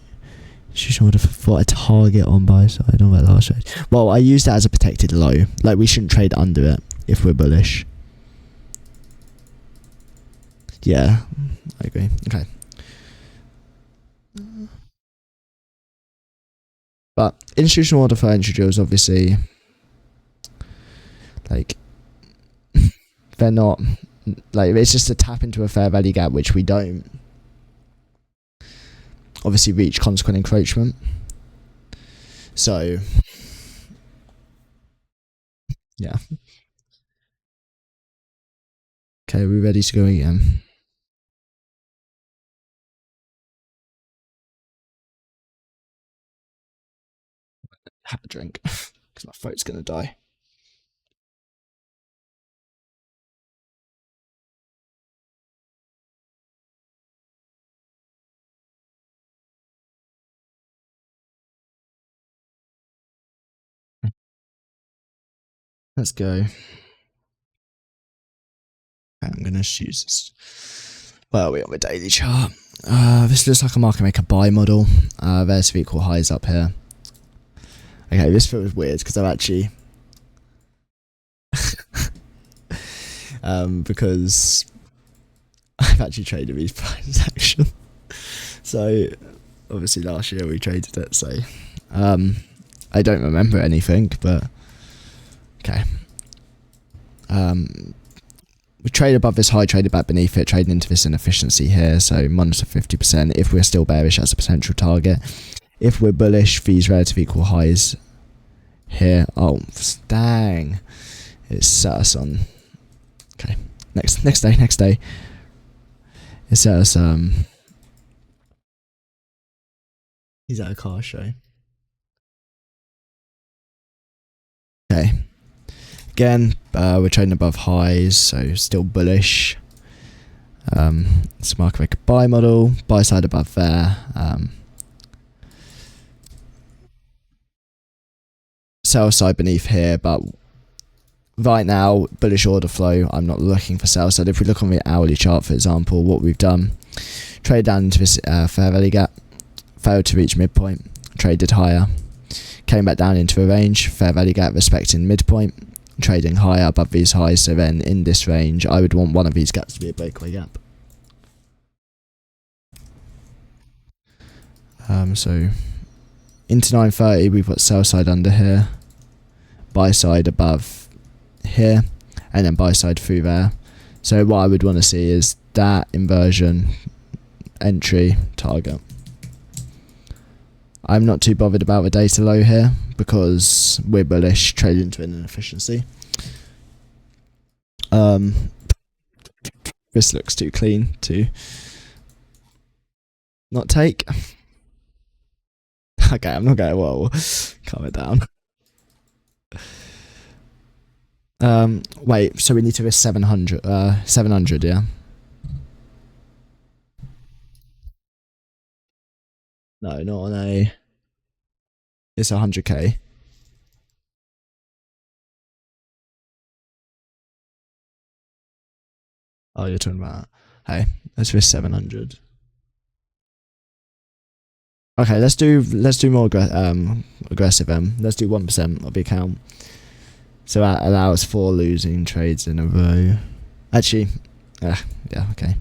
institutional order for a target on buy side on that last trade? Well, I use that as a protected low. Like we shouldn't trade under it if we're bullish. Yeah, I agree. Okay. But institutional order for entry drills, obviously, like they're not like it's just a tap into a fair value gap, which we don't obviously reach consequent encroachment. So yeah. Okay, we're ready to go again. Have a drink because my throat's gonna die. Let's go. I'm gonna choose this. Well, we're on the daily chart. This looks like a market maker buy model. There's the equal highs up here. Okay, this feels weird because I've actually because I've actually traded these price action. So obviously last year we traded it, so I don't remember anything, but okay. We trade above this high, traded back beneath it, trading into this inefficiency here, so monitor 50%. If we're still bearish, that's a potential target. If we're bullish, these relative equal highs here. Oh, dang. It set us on. Okay. Next day. It set us, he's at a car show. Okay. Again, we're trading above highs, so still bullish. It's a market maker buy model, buy side above there. Sell side beneath here, but right now, bullish order flow. I'm not looking for sell side. If we look on the hourly chart, for example, what we've done, trade down into this fair value gap, failed to reach midpoint, traded higher, came back down into a range, fair value gap respecting midpoint, trading higher above these highs. So then in this range, I would want one of these gaps to be a breakaway gap. So into 930, we've got sell side under here, buy side above here, and then buy side through there. So what I would want to see is that inversion, entry, target. I'm not too bothered about the data low here because we're bullish, trading into an inefficiency. This looks too clean to not take. Okay, I'm not going well. Calm it down. Wait, so we need to risk 700, 700, yeah? No, not on a, it's 100k. Oh, you're talking about, hey, let's risk 700. Okay, let's do more aggressive. Let's do 1% of the account. So that allows 4 losing trades in a row. Actually, yeah, okay.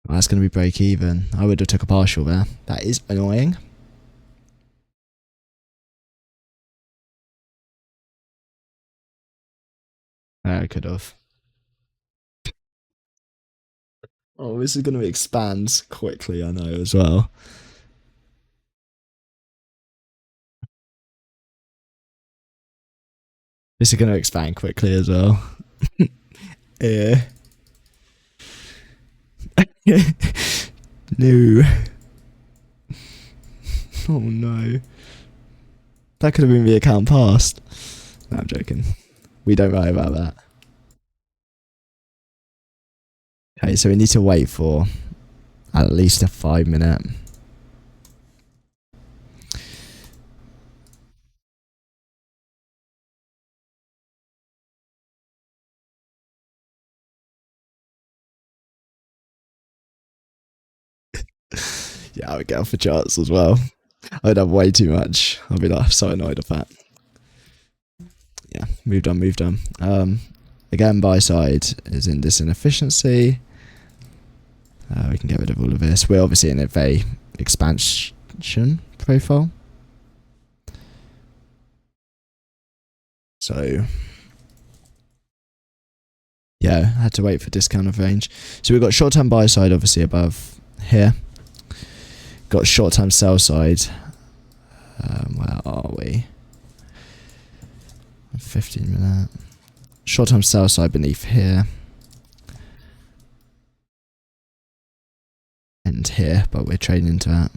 Well, that's going to be break even. I would have took a partial there. That is annoying. I could have. Oh, this is going to expand quickly, I know, as well. This is going to expand quickly as well. Yeah. No. Oh no. That could have been the account passed. No, I'm joking. We don't worry about that. Okay, so we need to wait for at least a 5 minute. Yeah, I would get off the charts as well. I'd have way too much. I'd be like so annoyed of that. Yeah, moved on. Again, buy side is in this inefficiency. We can get rid of all of this. We're obviously in a very expansion profile. So, yeah, I had to wait for discount of range. So we've got short-term buy side obviously above here. Got short-term sell side. Where are we? 15 minute. Short-term sell side beneath here. And here, but we're trading into that.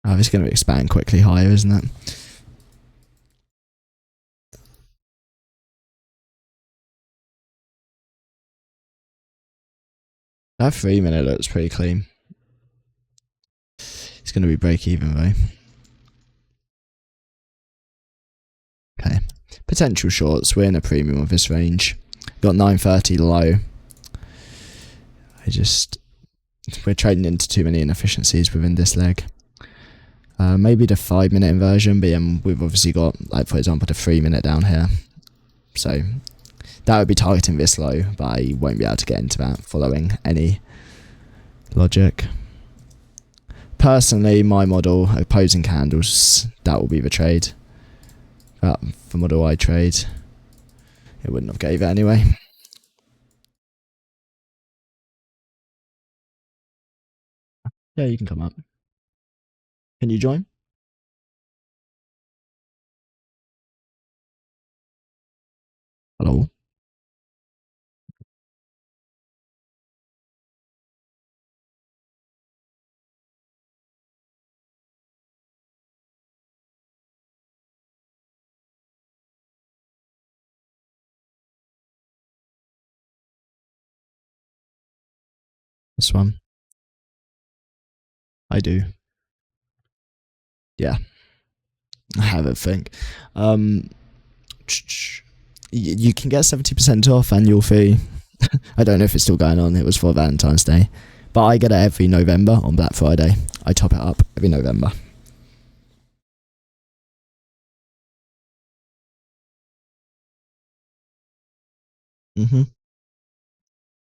Oh, it's going to expand quickly higher, isn't it? That 3 minute looks pretty clean. It's going to be break even though. Okay. Potential shorts. We're in a premium of this range. Got 930 low. We're trading into too many inefficiencies within this leg. Maybe the 5 minute inversion, but we've obviously got, like for example, the 3 minute down here. So that would be targeting this low, but I won't be able to get into that following any logic. Personally, my model, opposing candles, that will be the trade. But for model I trade, it wouldn't have gave it anyway. Yeah, you can come up. Can you join? Hello? This one. I do. Yeah. I have a think. You can get 70% off annual fee. I don't know if it's still going on. It was for Valentine's Day. But I get it every November on Black Friday. I top it up every November.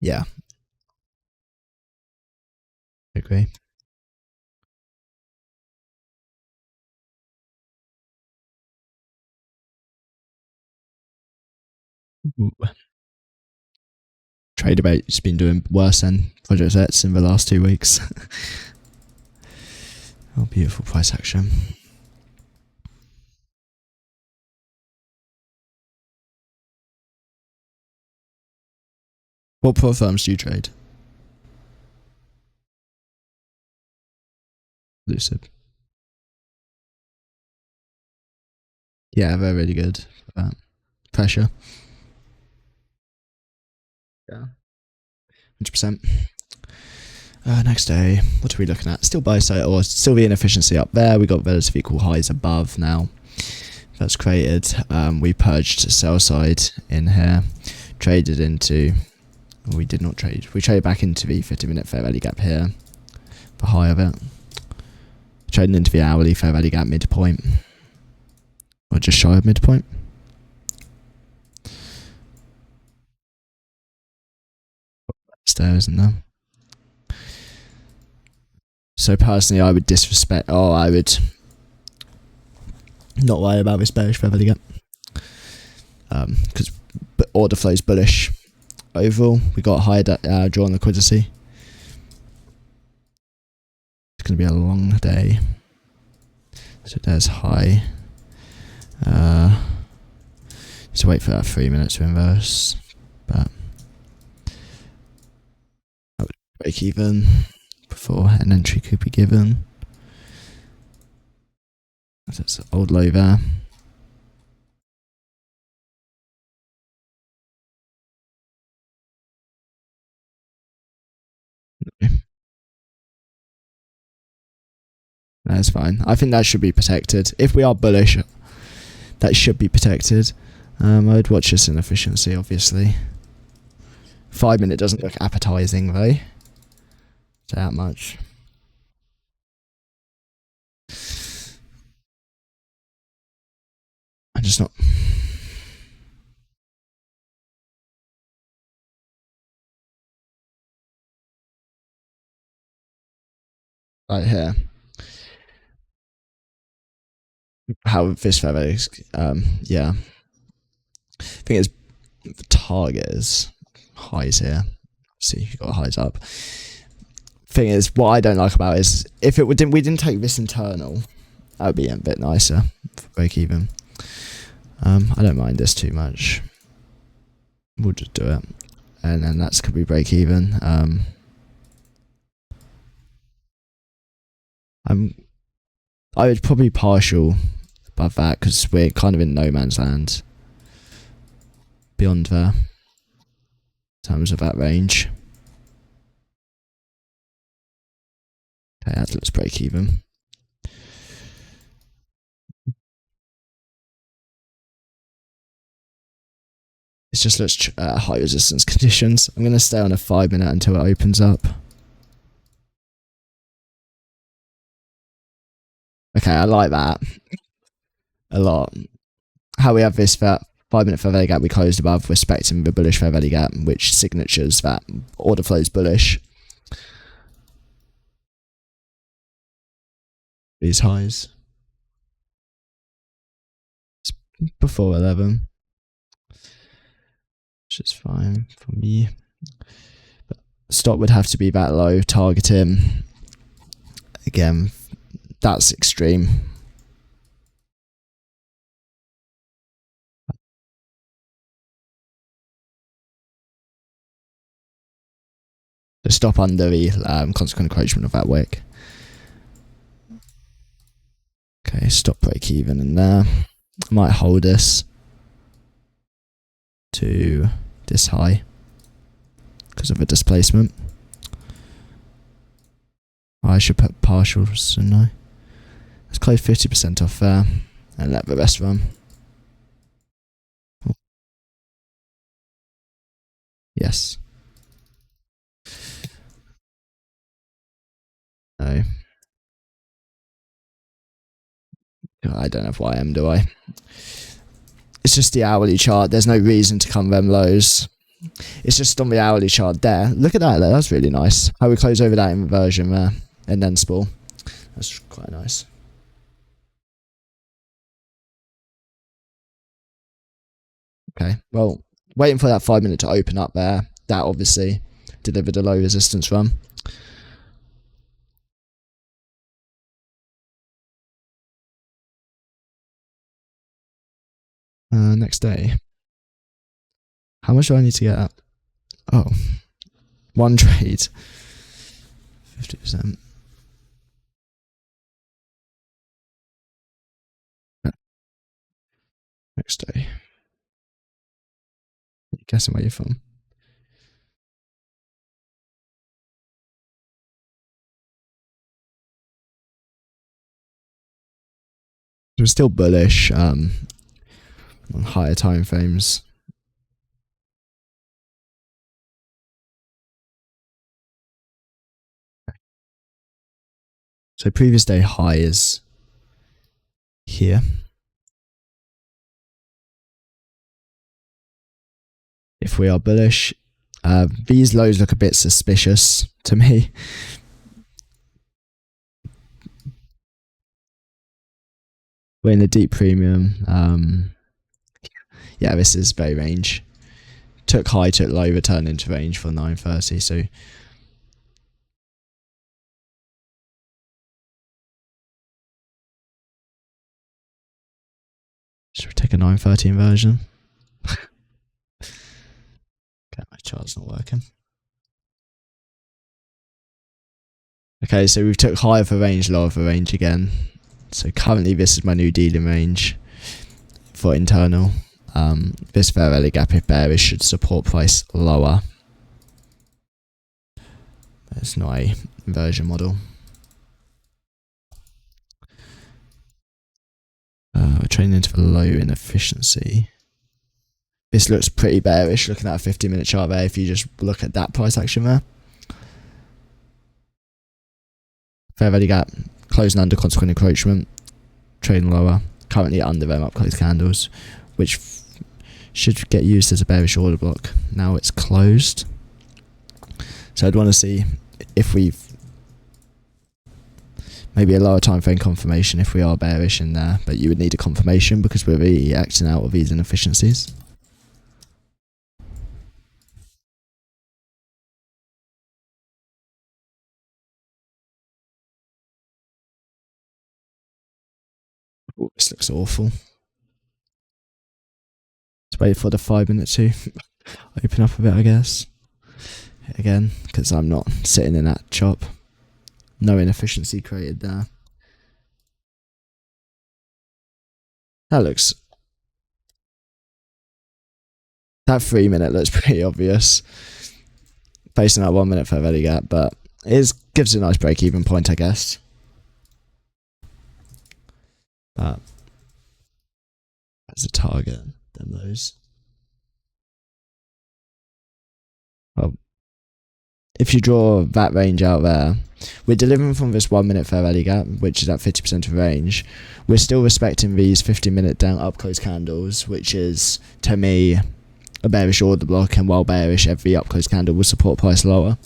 Yeah, agree. Ooh. TradeAbate's been doing worse than Project X in the last 2 weeks. Oh, beautiful price action. What pro firms do you trade? Lucid. Yeah, they're really good. Pressure. Yeah. 100%. Next day, what are we looking at? Still buy side, or still the inefficiency up there. We got relative equal highs above now. That's created. We purged sell side in here. Traded into. We did not trade. We traded back into the 50-minute fair value gap here. The high of it. Trading into the hourly fair value gap midpoint. Or just shy of midpoint. Stairs, isn't there? So personally, I would disrespect. Oh, I would not worry about this bearish fair value gap. Because but order flows bullish. Overall, we got high draw on liquidity. It's going to be a long day. So there's high. Just wait for that 3 minutes to inverse. But that would break even before an entry could be given. That's an old low there. That's fine. I think that should be protected. If we are bullish, that should be protected. I would watch this inefficiency, obviously. 5 minute doesn't look appetizing though. That much. I'm just not. Right here. How this feather is, yeah. I think it's the target is highs here. See, you got highs up. Thing is, what I don't like about it is if we didn't take this internal, that would be a bit nicer for break even. I don't mind this too much. We'll just do it, and then that's could be break even. I would probably partial above that because we're kind of in no man's land beyond there in terms of that range. Okay, that looks break even. It's just looks high resistance conditions. I'm going to stay on a 5 minute until it opens up. Okay, I like that a lot. How we have this 5 minute fair value gap we closed above, respecting the bullish fair value gap, which signatures that order flow is bullish. These highs. It's before 11. Which is fine for me. But stop would have to be that low, target him. Again, that's extreme. To stop under the consequent encroachment of that wick. Okay, stop break even in there. I might hold this to this high because of a displacement. I should put partials, shouldn't I? Let's close 50% off there and let the rest run. Yes. No. I don't have YM, do I? It's just the hourly chart. There's no reason to come them lows. It's just on the hourly chart there. Look at that. That's really nice. How we close over that inversion there and then spool. That's quite nice. Okay. Well, waiting for that 5 minute to open up there. That obviously delivered a low resistance run. Next day. How much do I need to get up? Oh, one trade. 50%. Next day. Guessing where you're from. It was still bullish on higher time frames. So previous day high is here. If we are bullish, these lows look a bit suspicious to me. We're in the deep premium. Yeah, this is very range. took high, took low, returned into range for 930. So should we take a 930 inversion? Okay, my chart's not working. Okay, so we've took higher for range, lower for range again. So currently this is my new dealing range for internal. This fair value gap, if bearish, should support price lower. It's not a inversion model. We're trading into the low inefficiency. This looks pretty bearish looking at a 50-minute chart there if you just look at that price action there. Fair value gap, closing under consequent encroachment, trading lower, currently under them up close candles, which should get used as a bearish order block. Now it's closed. So I'd want to see if we've maybe a lower time frame confirmation if we are bearish in there, but you would need a confirmation because we're really acting out of these inefficiencies. Ooh, this looks awful. Let's wait for the 5 minute to open up a bit, I guess. Again, because I'm not sitting in that chop. No inefficiency created there. That 3 minute looks pretty obvious based on that 1 minute fair value gap, but it gives a nice break even point, I guess. But as a target, then those. Well, if you draw that range out there, we're delivering from this 1 minute fair value gap, which is at 50% of range. We're still respecting these 50-minute down up close candles, which is, to me, a bearish order block, and while bearish, every up close candle will support price lower.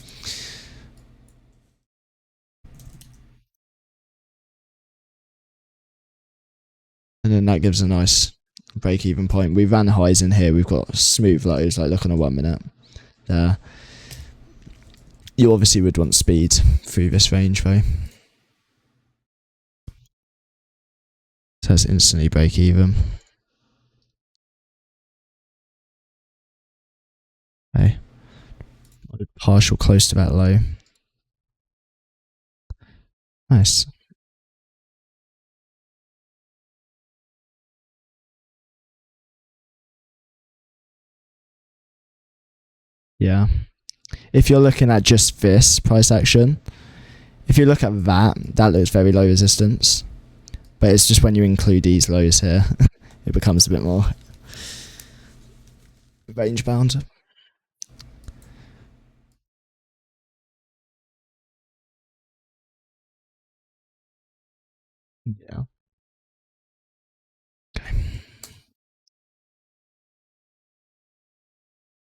And then that gives a nice break even point. We ran highs in here, we've got smooth lows, like look on a 1 minute there. You obviously would want speed through this range though. So it's instantly break even. Okay. Partial close to that low. Nice. Yeah. If you're looking at just this price action, if you look at that, that looks very low resistance. But it's just when you include these lows here, it becomes a bit more range bound. Yeah.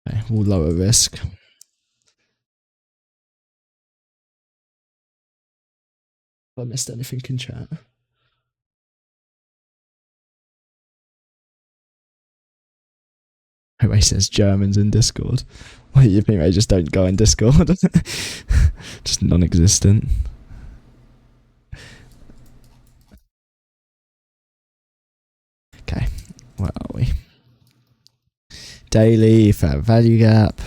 Okay, we'll lower risk. If I missed anything in chat. Who says Germans in Discord? What do you think they just don't go in Discord? Just non-existent. Okay, where are we? Daily fair value gap.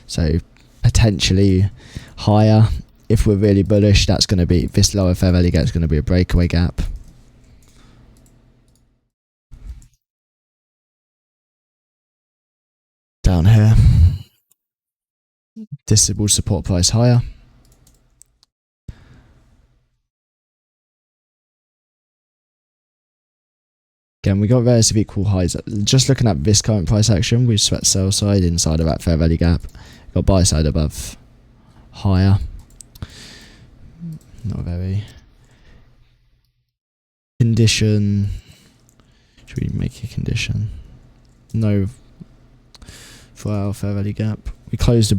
So potentially higher. If we're really bullish, that's going to be, this lower fair value gap is going to be a breakaway gap. Down here. This will support price higher. Again, we got relative equal highs. Just looking at this current price action, we've swept sell side inside of that fair value gap. Got buy side above higher. Not very. Condition. Should we make a condition? No. For our fair value gap, we closed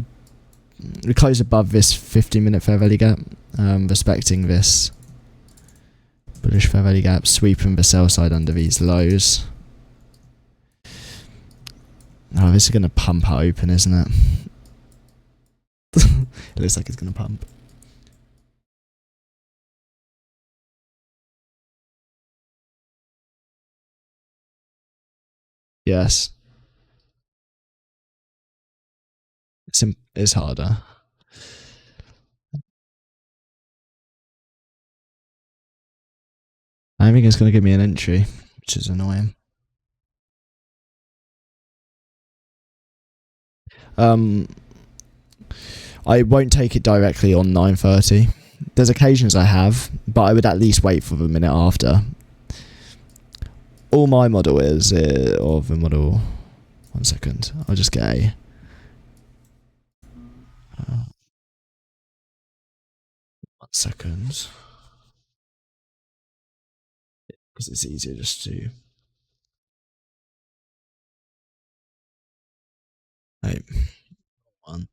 above this 50-minute fair value gap, respecting this bullish fair value gap, sweeping the sell side under these lows. Oh, this is going to pump out open, isn't it? It looks like it's going to pump. Yes. It's harder. I think it's going to give me an entry, which is annoying. I won't take it directly on 9:30. There's occasions I have, but I would at least wait for the minute after. All my model is, or the model, 1 second, I'll just get a, 1 second, because it's easier just to, wait, 1.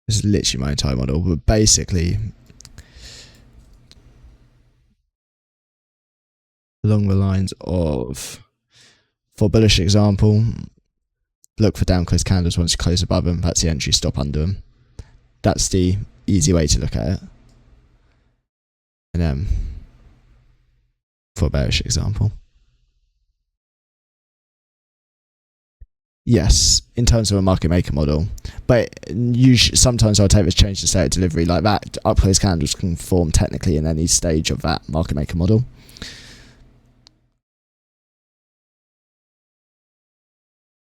This is literally my entire model, but basically, along the lines of, for bullish example, look for down close candles once you close above them. That's the entry, stop under them. That's the easy way to look at it. And for a bearish example, yes, in terms of a market maker model, but sometimes I'll take this change to state of delivery like that. Up close candles can form technically in any stage of that market maker model.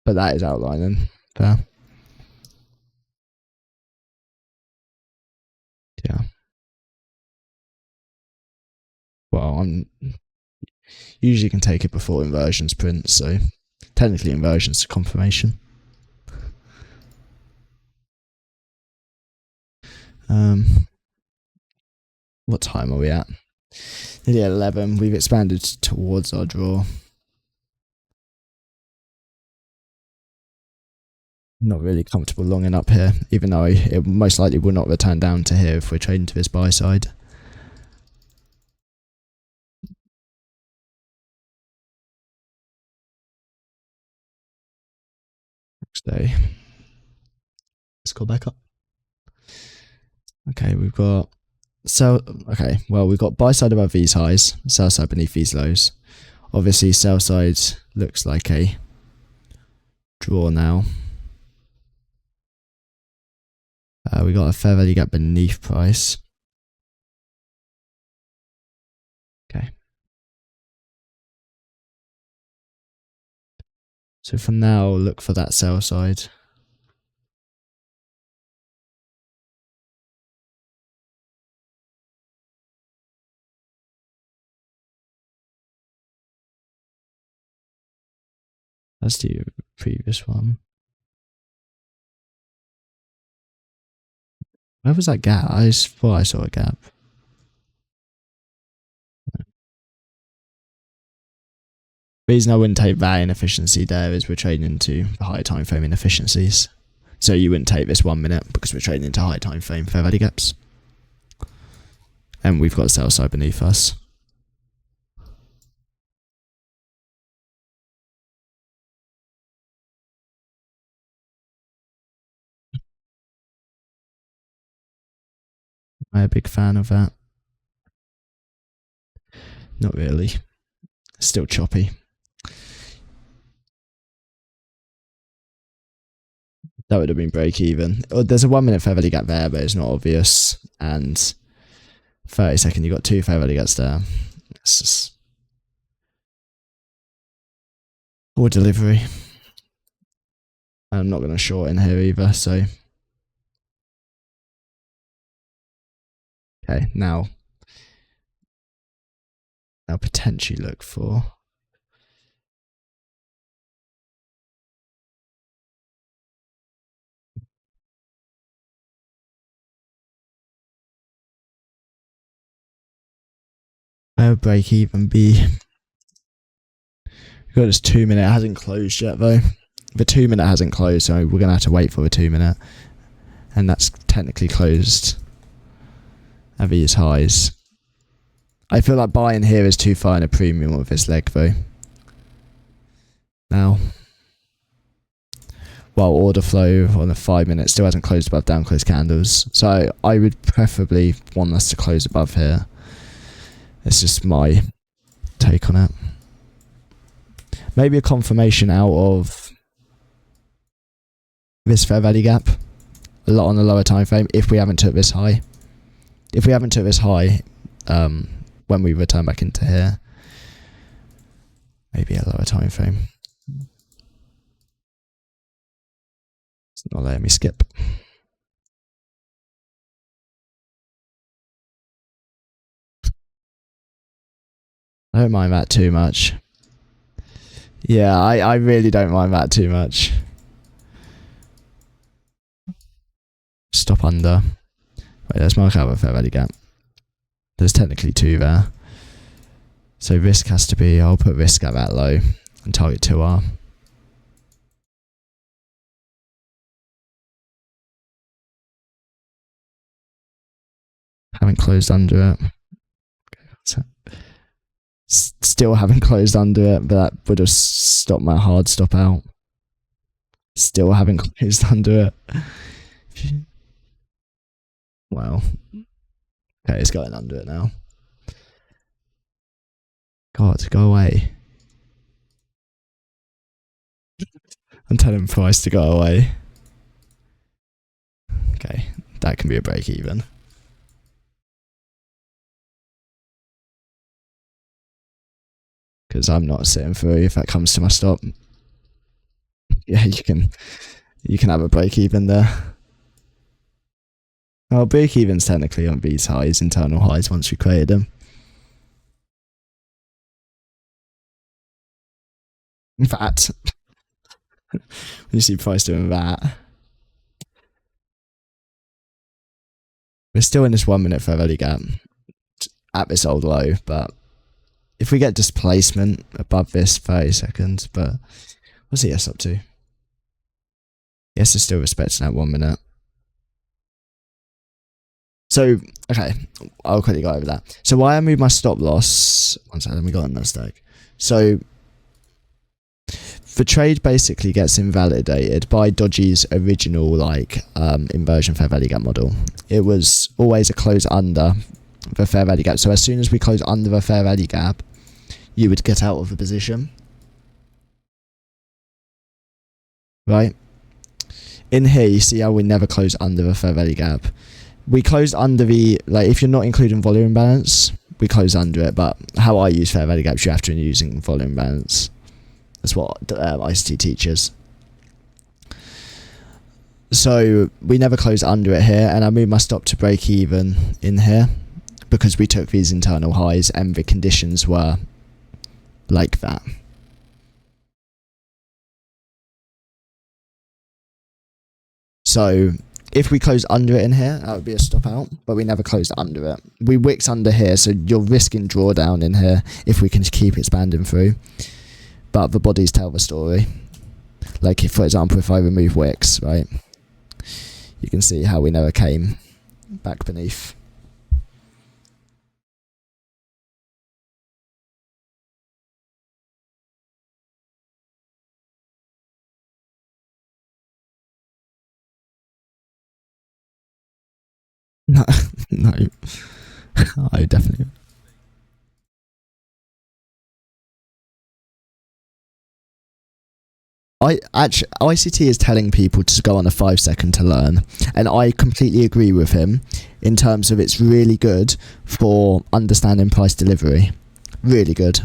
But that is outlining there. Yeah. Well, I'm usually can take it before inversions print, so technically inversions to confirmation. What time are we at? Nearly 11. We've expanded towards our draw. Not really comfortable longing up here, even though it most likely will not return down to here if we're trading to this buy side. Next day. Let's go back up. Okay, we've got we've got buy side above these highs, sell side beneath these lows. Obviously, sell side looks like a draw now. We got a fair value gap beneath price. Okay. So for now, look for that sell side. That's the previous one. Where was that gap? I thought I saw a gap. The reason I wouldn't take that inefficiency there is we're trading into the higher time frame inefficiencies. So you wouldn't take this 1 minute because we're trading into high time frame fair value gaps. And we've got the sell side beneath us. I'm a big fan of that. Not really. Still choppy. That would have been break even. Oh, there's a 1 minute fair value gap there, but it's not obvious. And 30-second, you've got 2 fair value gaps there. It's just poor delivery. I'm not going to short in here either, so. Okay, now potentially look for where would break even be? We've got this 2 minute, it hasn't closed yet though. The 2 minute hasn't closed, so we're gonna have to wait for the 2 minute. And that's technically closed at these highs. I feel like buying here is too far in a premium with this leg though. Now, while order flow on the 5 minutes still hasn't closed above down close candles, so I would preferably want us to close above here. It's just my take on it. Maybe a confirmation out of this fair value gap, a lot on the lower time frame. If we haven't took this high, when we return back into here, maybe a lower time frame. It's not letting me skip. I don't mind that too much. Yeah, I really don't mind that too much. Stop under. Wait, let's mark out a fair value gap. There's technically 2 there. So risk has to be, I'll put risk at that low and target 2R. Haven't closed under it. Still haven't closed under it, but that would have stopped my hard stop out. Still haven't closed under it. Well, okay, it's going under it now. God, go away. I'm telling price to go away. Okay, that can be a break even. Because I'm not sitting through if that comes to my stop. Yeah, you can have a break even there. Well, break even's technically on these highs, internal highs, once we created them. In fact, when you see price doing that, we're still in this 1 minute fair value gap at this old low, but if we get displacement above this 30 seconds, but what's the S up to? Yes, it's still respecting that 1 minute. So, okay, I'll quickly go over that. So why I moved my stop loss, one second, we got on that stack. So the trade basically gets invalidated by Dodgy's original inversion fair value gap model. It was always a close under the fair value gap. So as soon as we close under the fair value gap, you would get out of the position. Right? In here, you see how we never close under the fair value gap. We closed under the, if you're not including volume imbalance, we close under it, but how I use fair value gaps, you have to be using volume imbalance. That's what ICT teaches. So we never closed under it here, and I moved my stop to break even in here because we took these internal highs and the conditions were like that. So if we close under it in here, that would be a stop out, but we never closed under it. We wicked under here, so you're risking drawdown in here if we can keep expanding through. But the bodies tell the story. Like, if, for example, if I remove wicks, right, you can see how we never came back beneath. No, no, I definitely. ICT is telling people to go on a 5 second to learn, and I completely agree with him in terms of it's really good for understanding price delivery. Really good.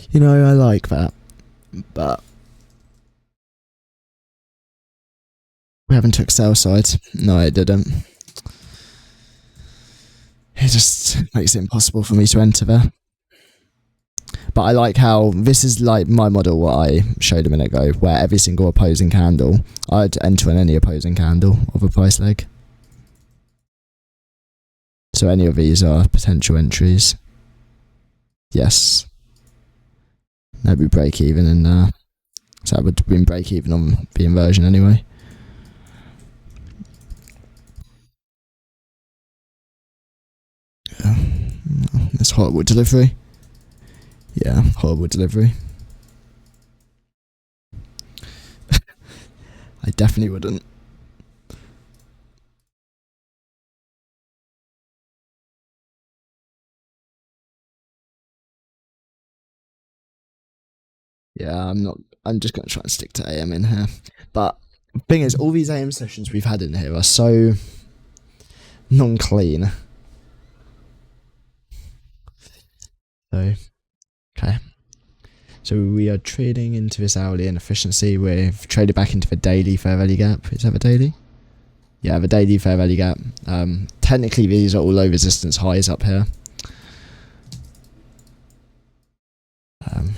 You know, I like that, but we haven't took sell side. No, it didn't. It just makes it impossible for me to enter there. But I like how this is like my model, what I showed a minute ago, where every single opposing candle, I'd enter in any opposing candle of a price leg. So any of these are potential entries. Yes. That'd be break even, and so that would have been break even on the inversion anyway. Yeah. That's horrible delivery. Yeah, horrible delivery. I definitely wouldn't. Yeah, I'm not. I'm just gonna try and stick to AM in here. But thing is, all these AM sessions we've had in here are so non-clean. So, okay. So we are trading into this hourly inefficiency. We've traded back into the daily fair value gap. Is that the daily? Yeah, the daily fair value gap. Technically, these are all low resistance highs up here.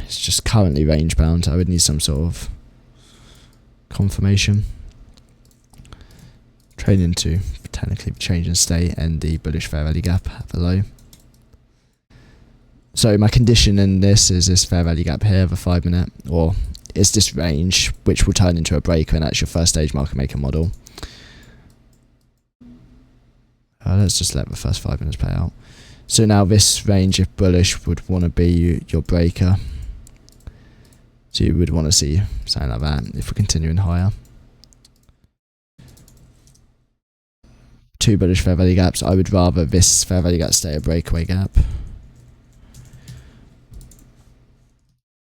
It's just currently range bound. I would need some sort of confirmation. Trade into technically the change in state and the bullish fair value gap at the low. So my condition in this is this fair value gap here, the 5 minute, or it's this range which will turn into a breaker, and that's your first stage market maker model. Let's just let the first 5 minutes play out. So now this range, if bullish, would want to be your breaker. So you would want to see something like that if we're continuing higher. 2 bullish fair value gaps. I would rather this fair value gap stay a breakaway gap.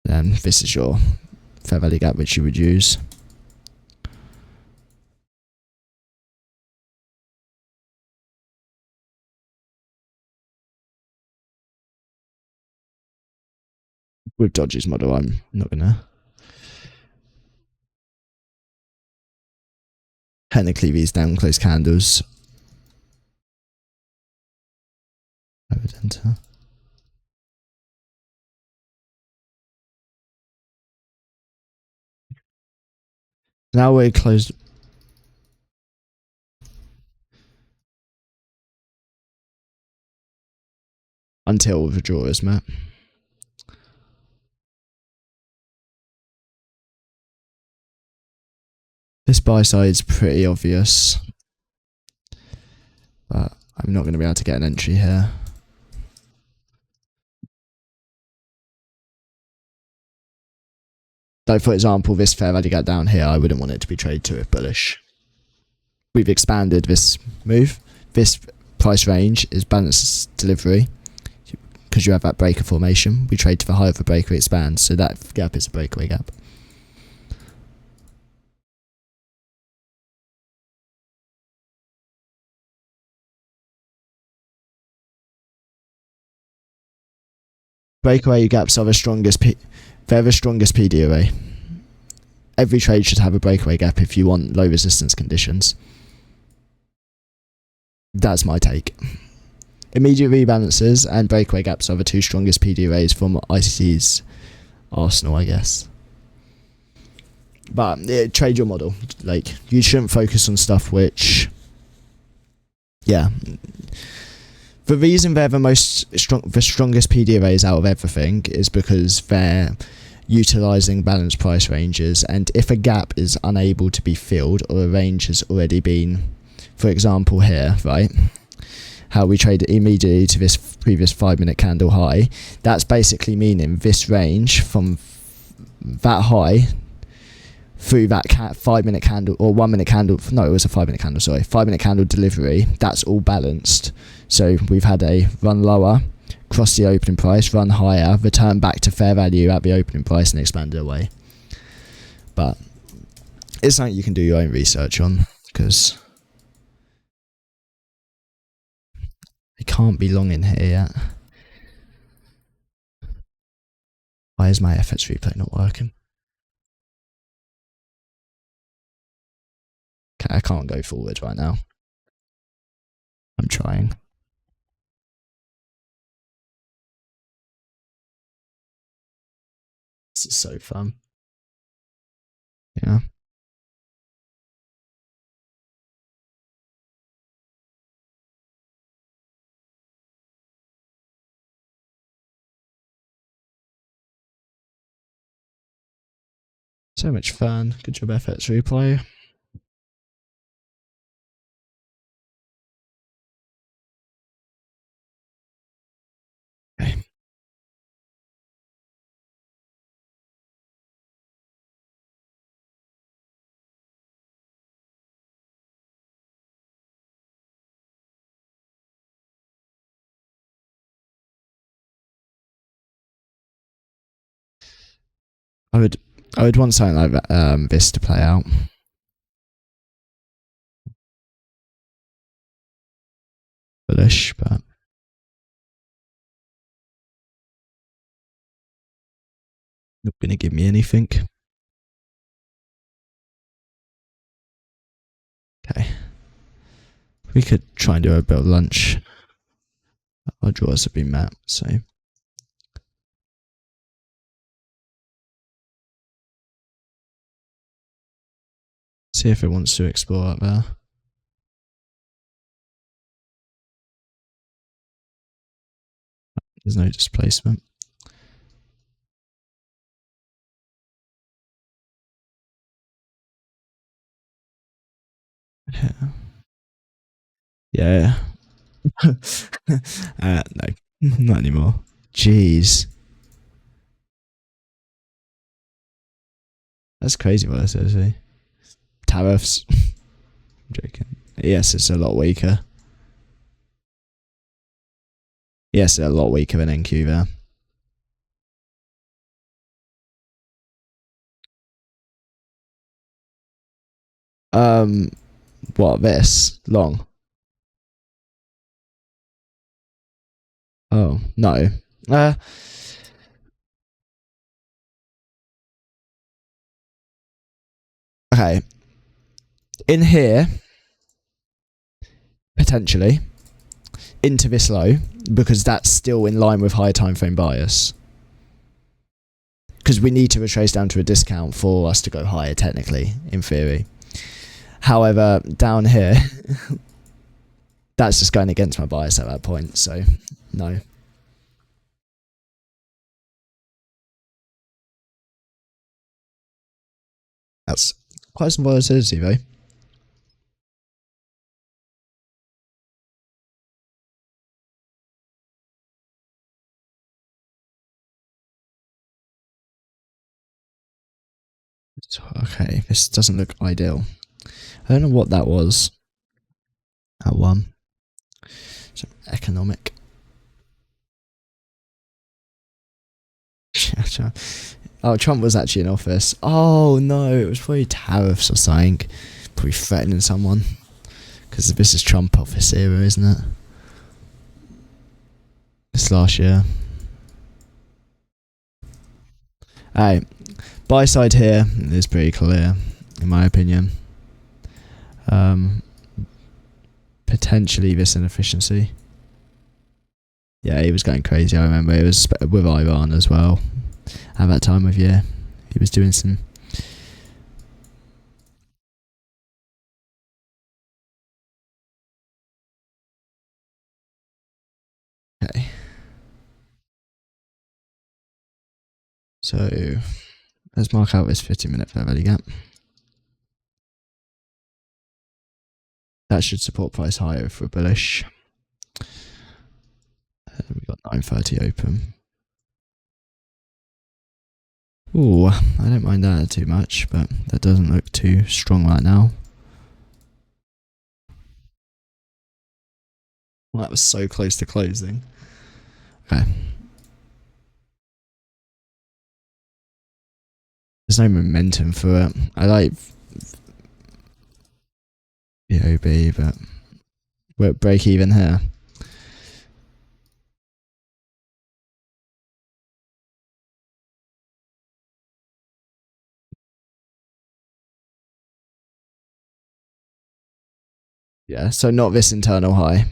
Then this is your fair value gap which you would use. With Dodge's model, I'm not gonna. Technically, these down close candles. I would enter. Now we're closed. Until the draw is met. This buy side's pretty obvious, but I'm not going to be able to get an entry here. So, for example, this fair value gap down here, I wouldn't want it to be traded to if bullish. We've expanded this move. This price range is balanced delivery because you have that breaker formation. We trade to the high of the breaker, it expands, so that gap is a breakaway gap. Breakaway gaps are the strongest. They're the strongest PD array. Every trade should have a breakaway gap if you want low resistance conditions. That's my take. Immediate rebalances and breakaway gaps are the 2 strongest PD arrays from ICC's arsenal, I guess. But trade your model. Like, you shouldn't focus on stuff which, yeah. The reason they're the strongest PD arrays out of everything is because they're utilising balanced price ranges, and if a gap is unable to be filled or a range has already been, for example here, right, how we traded immediately to this previous 5 minute candle high, that's basically meaning this range from that high through that 5 minute candle or 1 minute candle, no, it was a 5 minute candle, sorry, 5 minute candle delivery, that's all balanced. So we've had a run lower, cross the opening price, run higher, return back to fair value at the opening price and expand it away. But it's something you can do your own research on, because it can't be long in here yet. Why is my FX replay not working? Okay, I can't go forward right now. I'm trying. This is so fun. Yeah. So much fun. Good job, FX replay. Okay. I would want something like that, this to play out. Bullish, but not gonna give me anything. Okay. We could try and do a bit of lunch. Our draws have been met, so see if it wants to explore up there. There's no displacement. Yeah. No, not anymore. Jeez. That's crazy what I said, see. Tariffs. I'm joking. Yes, it's a lot weaker. Yes, a lot weaker than NQ there. What, this? Long? Oh, no. Okay. In here, potentially, into this low, because that's still in line with higher time frame bias. Because we need to retrace down to a discount for us to go higher, technically, in theory. However, down here, that's just going against my bias at that point, so no. That's quite some volatility, though. Okay, this doesn't look ideal. I don't know what that was. At one. So economic. Oh, Trump was actually in office. Oh no, it was probably tariffs or something. Probably threatening someone. Because this is Trump office era, isn't it? This last year. Alright, buy side here is pretty clear, in my opinion. Potentially this inefficiency. Yeah, he was going crazy, I remember. It was with Iran as well. At that time of year, he was doing some... Okay. So, let's mark out this 50-minute fair value gap. That should support price higher if we're bullish. We've got 9:30 open. Ooh, I don't mind that too much, but that doesn't look too strong right now. Well, that was so close to closing. Okay. There's no momentum for it. I like BOB, but we're break even here. Yeah, so not this internal high.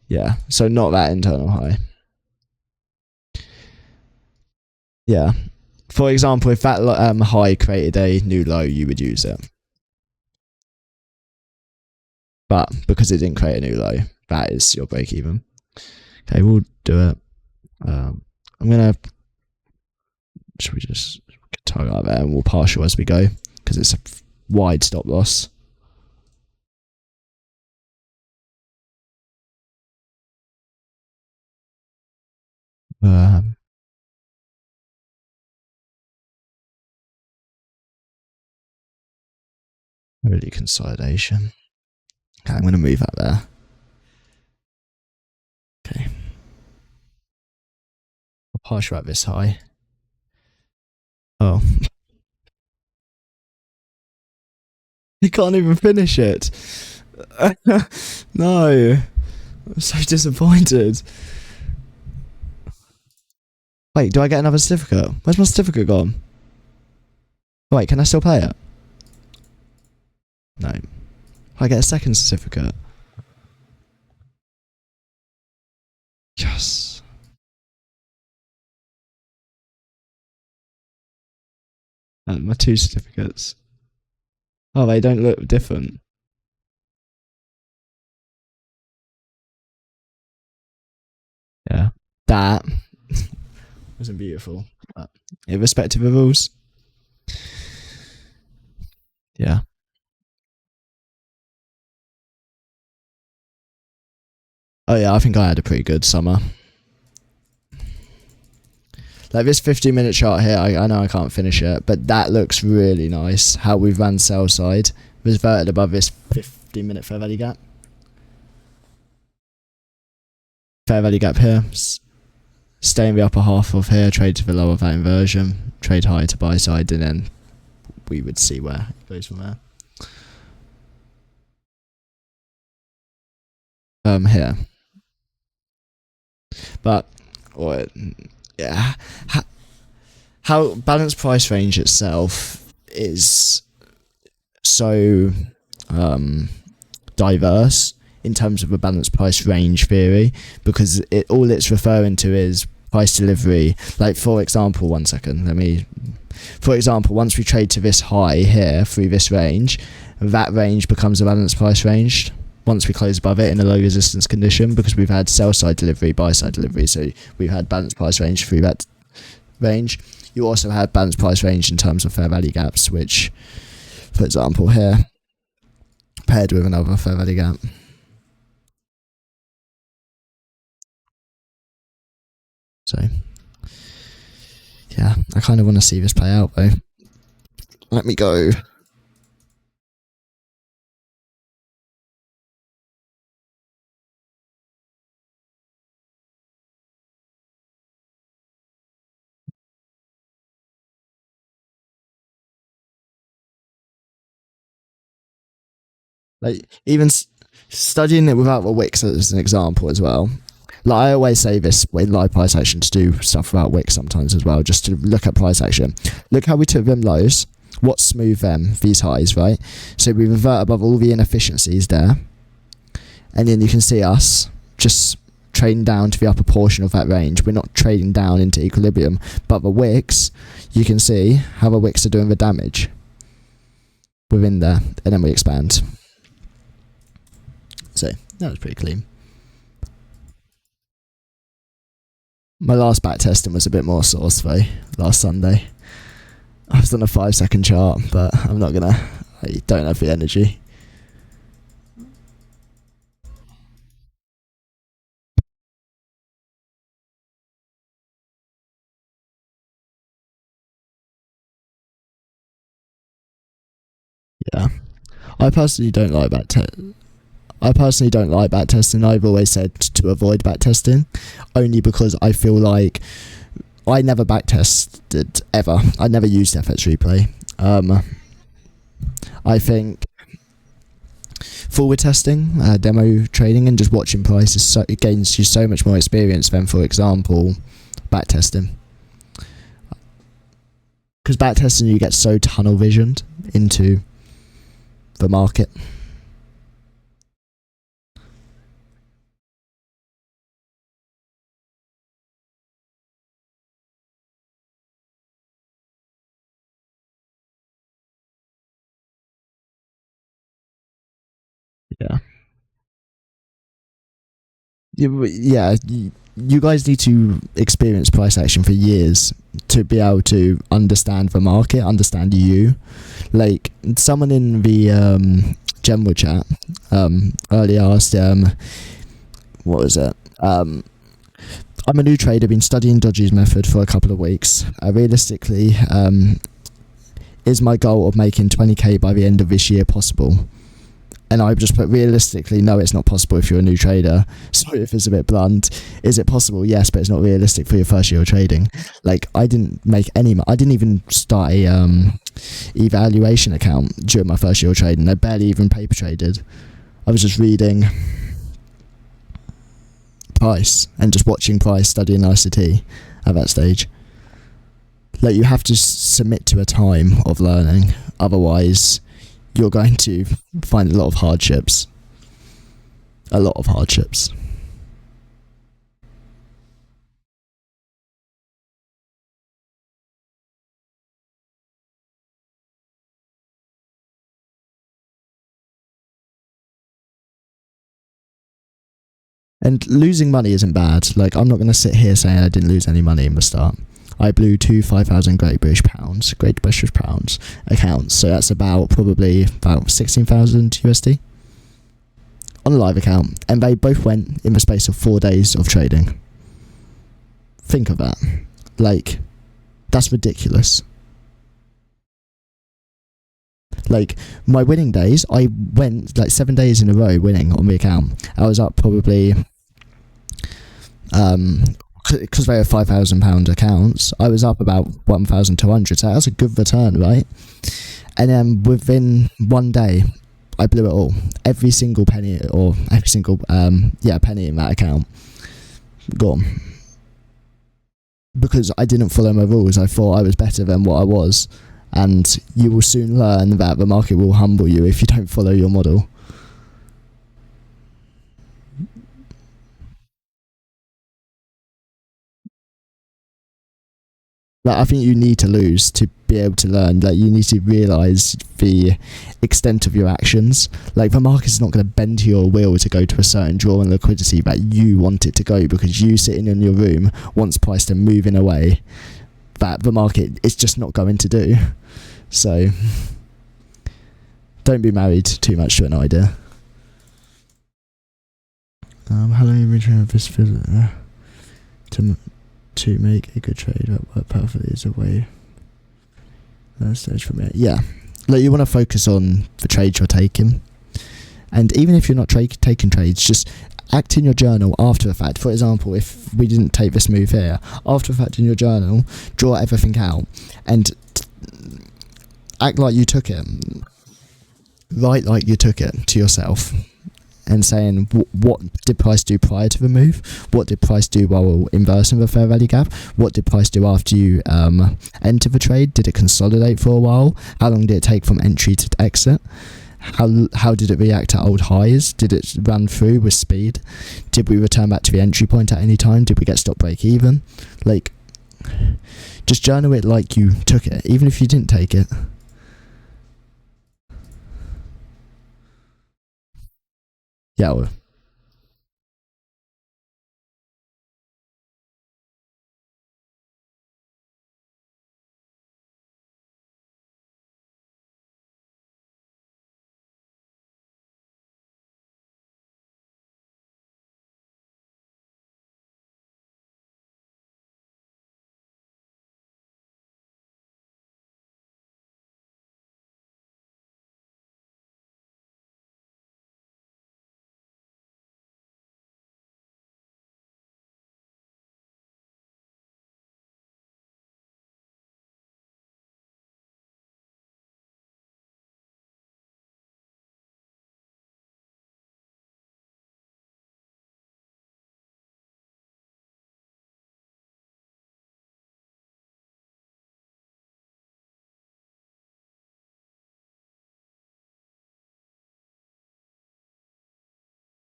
Yeah, so not that internal high. Yeah. For example, if that high created a new low, you would use it. But because it didn't create a new low, that is your break even. Okay, we'll do it. I'm gonna. Should we just Target right there, and we'll partial as we go because it's a wide stop loss. Really consolidation. Okay, I'm going to move that there. Okay. I'll partial at this high. Oh. You can't even finish it. No. I'm so disappointed. Wait, do I get another certificate? Where's my certificate gone? Wait, can I still play it? No. I get a second certificate. Yes. And my 2 certificates. Oh, they don't look different. Yeah. That wasn't beautiful. But irrespective of rules. Yeah. Oh yeah, I think I had a pretty good summer. Like this 15-minute chart here, I know I can't finish it, but that looks really nice. How we've ran sell side. Reverted above this 15-minute fair value gap. Fair value gap here. Stay in the upper half of here, trade to the lower of that inversion, trade high to buy side, and then we would see where it goes from there. Here. But, yeah, how balanced price range itself is so diverse in terms of a balanced price range theory, because all it's referring to is price delivery. Like, for example, once we trade to this high here through this range, that range becomes a balanced price range once we close above it in a low resistance condition, because we've had sell side delivery, buy side delivery, so we've had balanced price range through that range. You also had balanced price range in terms of fair value gaps, which, for example, here paired with another fair value gap. So yeah, I kind of want to see this play out though. Let me go. Like, even studying it without the wicks as an example as well. Like, I always say this in live price action to do stuff without wicks sometimes as well, just to look at price action. Look how we took them lows. What smooth them, these highs, right? So we revert above all the inefficiencies there. And then you can see us just trading down to the upper portion of that range. We're not trading down into equilibrium. But the wicks, you can see how the wicks are doing the damage within there. And then we expand. So that was pretty clean. My last back testing was a bit more sauce though, last Sunday. I was on a 5-second chart, but I don't have the energy. Yeah. I personally don't like back testing. I've always said to avoid back testing, only because I feel like I never back tested ever. I never used FX replay. I think forward testing, demo trading, and just watching prices, it gains you so much more experience than, for example, back testing. Because back testing, you get so tunnel visioned into the market. Yeah. You guys need to experience price action for years to be able to understand the market, understand you. Like someone in the general chat earlier asked, what was it? I'm a new trader, been studying Dodgy's method for a couple of weeks. Realistically, is my goal of making 20k by the end of this year possible? And I just put realistically, no, it's not possible if you're a new trader. Sorry if it's a bit blunt. Is it possible? Yes, but it's not realistic for your first year of trading. Like, I didn't make any, I didn't even start a evaluation account during my first year of trading. I barely even paper traded. I was just reading price and just watching price, studying ICT at that stage. Like, you have to submit to a time of learning, otherwise you're going to find a lot of hardships. A lot of hardships. And losing money isn't bad. Like, I'm not going to sit here saying I didn't lose any money in the start. I blew two 5,000 Great British Pounds accounts. So that's probably about 16,000 USD on a live account. And they both went in the space of 4 days of trading. Think of that. Like, that's ridiculous. Like, my winning days, I went like 7 days in a row winning on the account. I was up probably, because they were £5,000 accounts, I was up about 1,200, so that was a good return, right? And then within 1 day, I blew it all. Every single penny, or every single, penny in that account, gone. Because I didn't follow my rules. I thought I was better than what I was. And you will soon learn that the market will humble you if you don't follow your model. Like, I think you need to lose to be able to learn. Like, you need to realise the extent of your actions. Like, the market is not going to bend to your will to go to a certain draw and liquidity that you want it to go, because you sitting in your room wants price to move in a way that the market is just not going to do. So don't be married too much to an idea. How long have you been trying this to make a good trade that work perfectly is a way stage for me? Yeah, like, you want to focus on the trades you're taking, and even if you're not taking trades, just act in your journal after the fact. For example, if we didn't take this move here, after the fact in your journal, draw everything out and act like you took it. Write like you took it to yourself, and saying what did price do prior to the move, what did price do while inversing the fair value gap, what did price do after you enter the trade, did it consolidate for a while, how long did it take from entry to exit, how did it react to old highs, did it run through with speed, did we return back to the entry point at any time, did we get stop break even. Like, just journal it like you took it, even if you didn't take it. Yeah, well,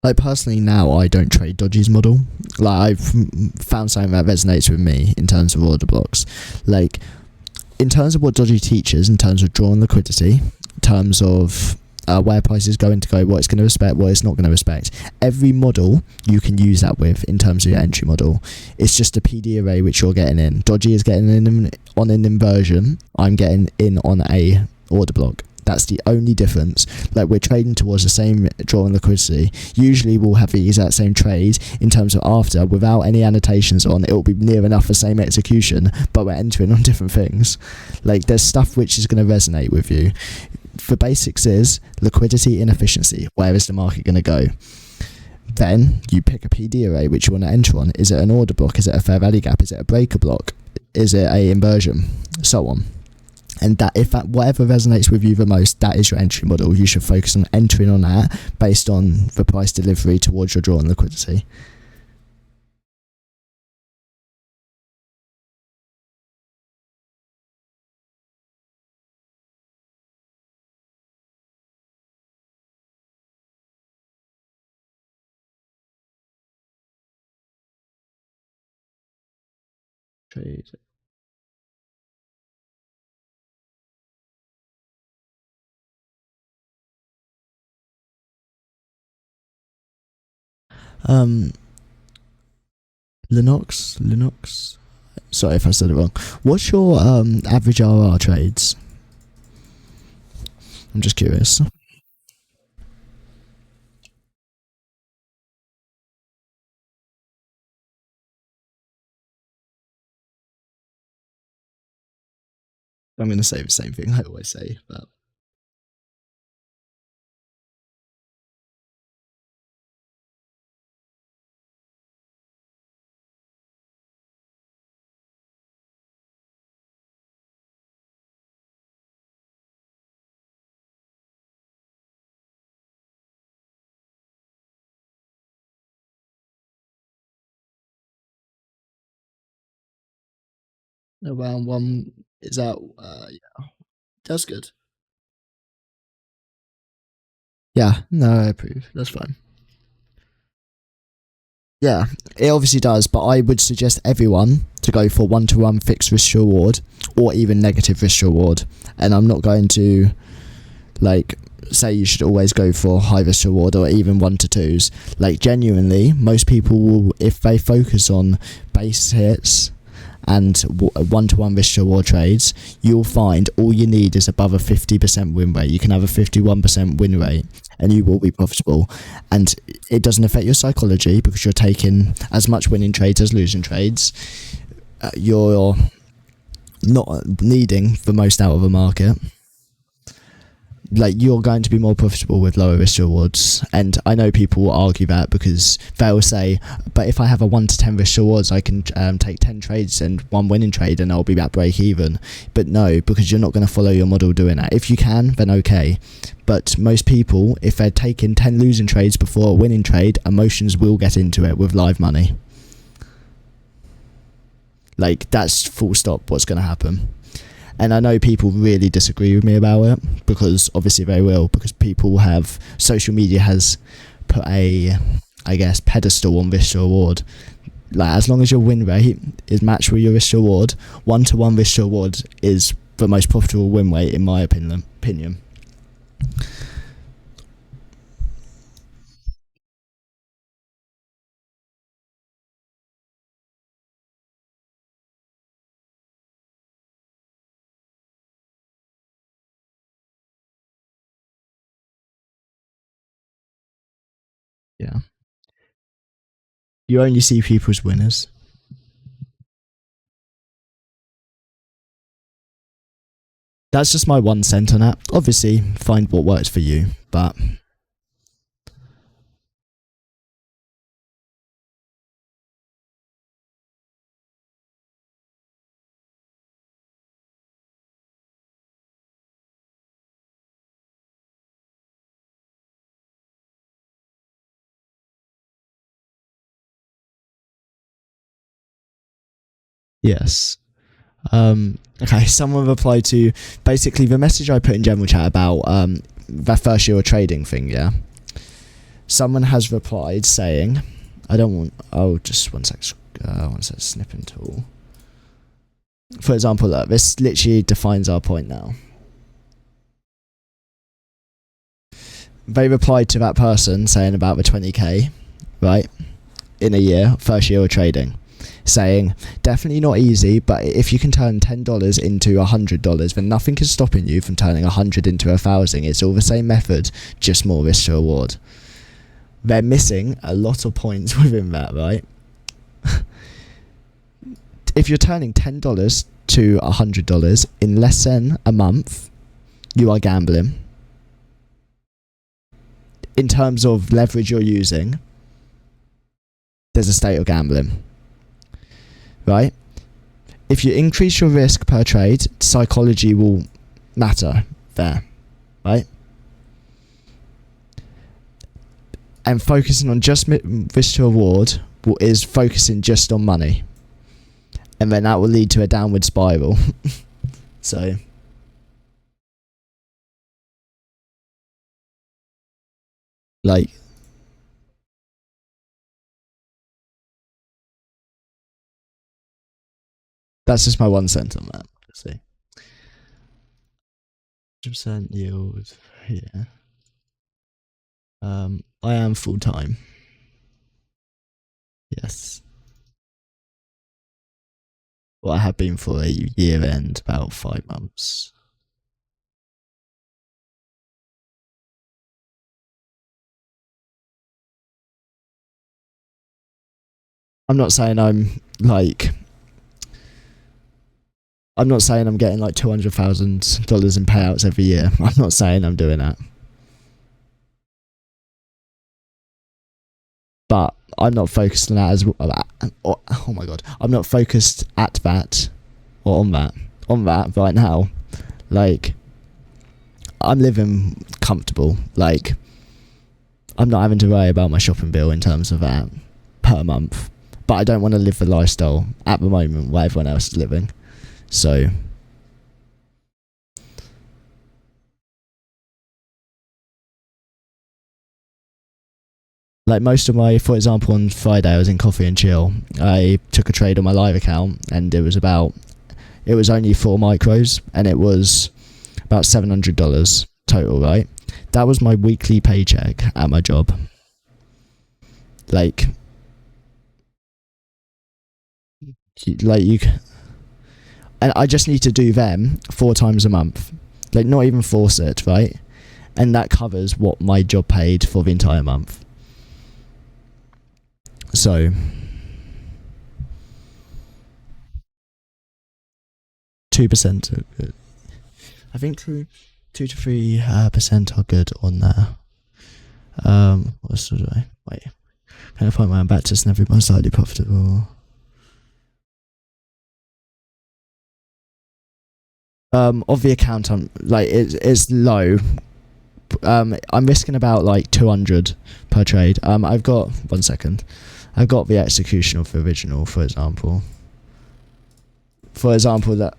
like, personally now I don't trade Dodgy's model. Like, I've found something that resonates with me in terms of order blocks. Like, in terms of what Dodgy teaches, in terms of drawing liquidity, in terms of where price is going to go, what it's going to respect, what it's not going to respect. Every model you can use that with in terms of your entry model. It's just a PD array which you're getting in. Dodgy is getting in on an inversion. I'm getting in on a order block. That's the only difference. Like, we're trading towards the same draw and liquidity. Usually we'll have the exact same trade in terms of after, without any annotations on. It will be near enough the same execution, but we're entering on different things. Like, there's stuff which is going to resonate with you. The basics is liquidity and efficiency. Where is the market going to go? Then you pick a PD array which you want to enter on. Is it an order block? Is it a fair value gap? Is it a breaker block? Is it a inversion? So on. And that, if that, whatever resonates with you the most, that is your entry model. You should focus on entering on that based on the price delivery towards your draw and liquidity. Trade. Um, Linux. Sorry if I said it wrong. What's your average RR trades? I'm just curious. I'm going to say the same thing I always say, but around one is that. Yeah, that's good. Yeah, no, I approve. That's fine. Yeah, it obviously does, but I would suggest everyone to go for 1-to-1 fixed risk reward or even negative risk reward. And I'm not going to like say you should always go for high risk reward or even 1-to-2s. Like, genuinely, most people will, if they focus on base hits and 1-to-1 risk reward trades, you'll find all you need is above a 50% win rate. You can have a 51% win rate and you will be profitable, and it doesn't affect your psychology because you're taking as much winning trades as losing trades. You're not needing the most out of a market. Like, you're going to be more profitable with lower risk rewards. And I know people will argue that because they'll say, but if I have a 1-to-10 risk rewards, I can take 10 trades and one winning trade and I'll be at break even. But no, because you're not going to follow your model doing that. If you can, then okay. But most people, if they're taking 10 losing trades before a winning trade, emotions will get into it with live money. Like, that's full stop what's going to happen. And I know people really disagree with me about it, because obviously they will, because people have, social media has put a, I guess, pedestal on risk reward. Like, as long as your win rate is matched with your risk reward, 1-to-1 risk reward is the most profitable win rate in my opinion. Yeah. You only see people as winners. That's just my 1 cent on that. Obviously, find what works for you, but yes. Okay, someone replied to basically the message I put in general chat about that first year of trading thing, yeah? Someone has replied saying, I don't want, oh, just one sec, snipping tool. For example, look, this literally defines our point now. they replied to that person saying about the 20k, right, in a year, first year of trading, saying definitely not easy, but if you can turn $10 into $100, then nothing is stopping you from turning 100 into 1,000. It's all the same method, just more risk to reward. They're missing a lot of points within that, right? If you're turning $10 to $100 in less than a month, you are gambling. In terms of leverage you're using, there's a state of gambling, right? If you increase your risk per trade, psychology will matter there, right? And focusing on just risk to reward is focusing just on money. And then that will lead to a downward spiral. So, like, that's just my 1 cent on that. Let's see. 100% yield. Yeah. I am full time. Yes. Well, I have been for a year end, about 5 months. I'm not saying I'm not saying I'm getting like $200,000 in payouts every year. I'm not saying I'm doing that. But I'm not focused on that as oh my god. I'm not focused at that or on that. On that right now. Like, I'm living comfortable. Like, I'm not having to worry about my shopping bill in terms of that per month. But I don't want to live the lifestyle at the moment where everyone else is living. So, like most of my, for example, on Friday I was in Coffee and Chill. I took a trade on my live account, and it was only 4 micros, and it was about $700 total, right? That was my weekly paycheck at my job. Like you, and I just need to do them 4 times a month. Like, not even force it, right? And that covers what my job paid for the entire month. So, 2% are good. I think 2 to 3% are good on there. What else do I wait? Can I find my own backtest and everyone's slightly profitable? Of the account, I'm like it's low. I'm risking about like 200 per trade. I've got 1 second. I've got the execution of the original, for example. For example, that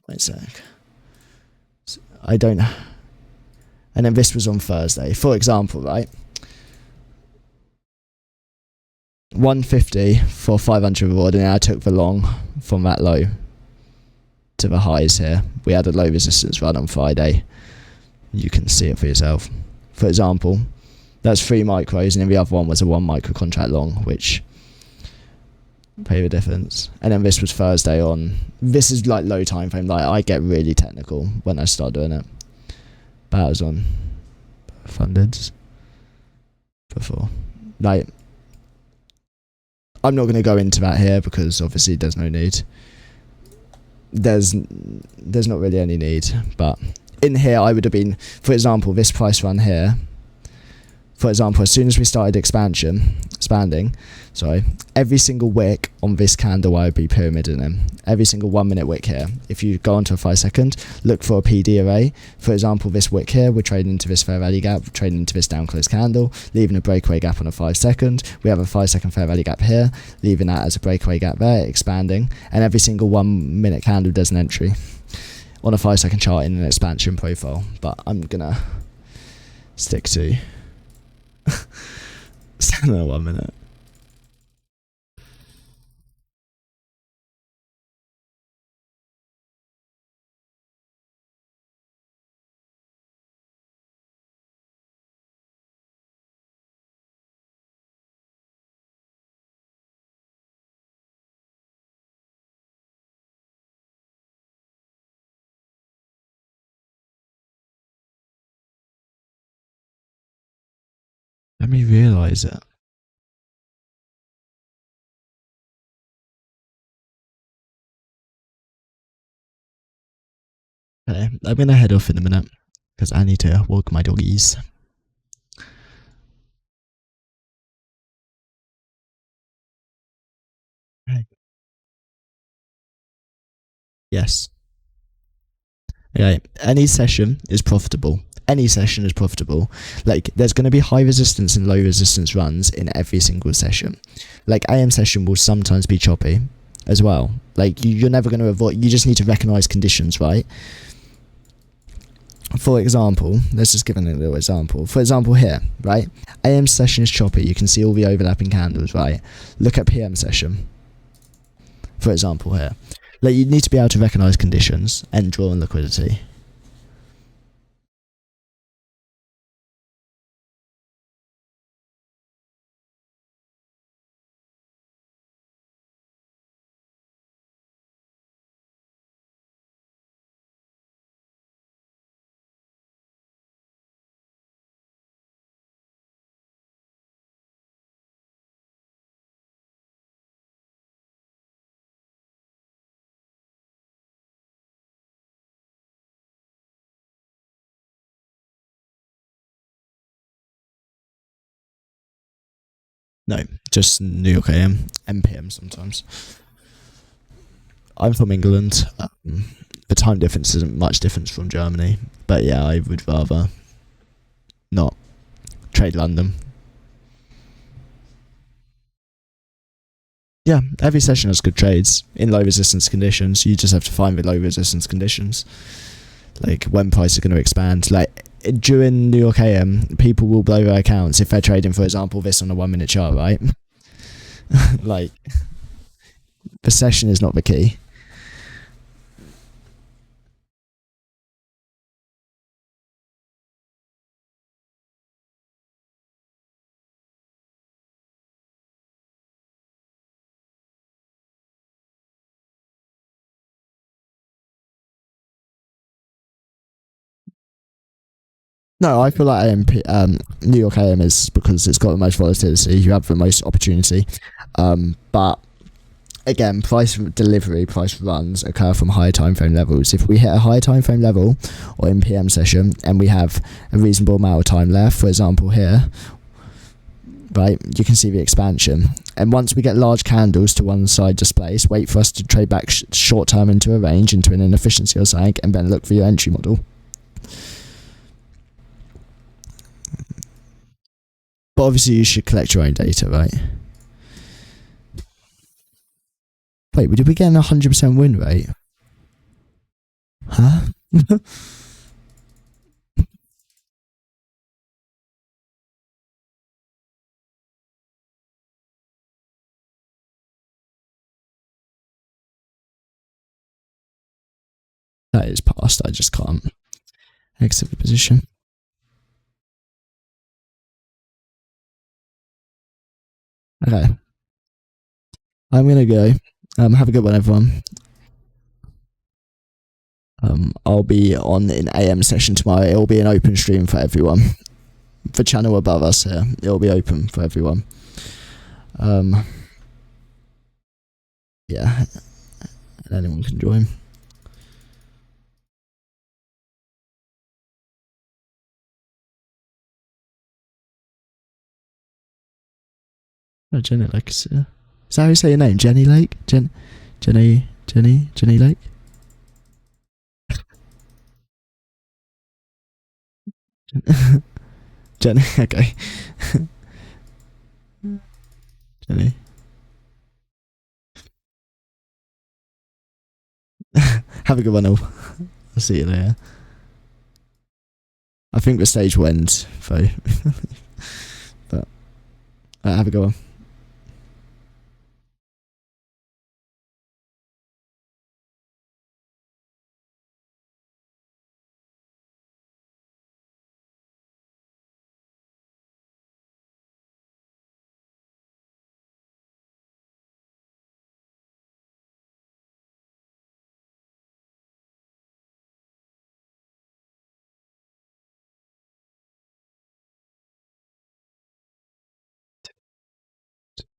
wait a sec. I don't. And then this was on Thursday. For example, right? 150 for 500 reward, and I took the long from that low to the highs here. We had a low resistance run on Friday. You can see it for yourself. For example, that's 3 micros, and then the other one was a 1 micro contract long, which pay the difference. And then this was Thursday on. This is like low time frame. Like, I get really technical when I start doing it. That was on funded before. Like, I'm not going to go into that here because obviously there's no need. There's not really any need, but in here I would have been, for example, this price run here. For example, as soon as we started expanding, every single wick on this candle I would be pyramiding in. Every single 1 minute wick here. If you go onto a 5 second, look for a PD array. For example, this wick here, we're trading into this fair value gap, trading into this down close candle, leaving a breakaway gap on a 5 second. We have a 5 second fair value gap here, leaving that as a breakaway gap there, expanding. And every single 1 minute candle does an entry on a 5 second chart in an expansion profile. But I'm gonna stick to 1 minute. me realise it. Okay, I'm gonna head off in a minute because I need to walk my doggies. Okay. Yes. Okay. Any session is profitable. Any session is profitable. Like, there's going to be high resistance and low resistance runs in every single session. Like, AM session will sometimes be choppy as well. Like, you're never going to avoid. You just need to recognize conditions, right? For example, let's just give a little example. For example, here, right? AM session is choppy. You can see all the overlapping candles, right? Look at PM session. For example, here, like, you need to be able to recognize conditions and draw on liquidity. No, just New York AM and PM sometimes. I'm from England. The time difference isn't much difference from Germany, but yeah, I would rather not trade London. Yeah, every session has good trades in low resistance conditions. You just have to find the low resistance conditions, like when prices are going to expand. Like during New York AM, people will blow their accounts if they're trading, for example, this on a 1 minute chart, right? Like, the session is not the key. No, I feel like New York AM is because it's got the most volatility. You have the most opportunity, but again, price delivery, price runs occur from higher time frame levels. If we hit a higher time frame level or in PM session and we have a reasonable amount of time left, for example here, right, you can see the expansion. And once we get large candles to one side displaced, wait for us to trade back short term into a range, into an inefficiency or something, and then look for your entry model. But obviously you should collect your own data, right? Wait, did we get an 100% win rate? Huh? That is past. I just can't exit the position. Okay. I'm gonna go. Have a good one, everyone. I'll be on an AM session tomorrow. It'll be an open stream for everyone. The channel above us here, it'll be open for everyone. Yeah, and anyone can join. Oh, Jenny Lake. Is that how you say your name? Jenny Lake? Jenny Lake? Jenny, okay. Jenny. Have a good one, all. I'll see you later. I think the stage will end, though. But have a good one.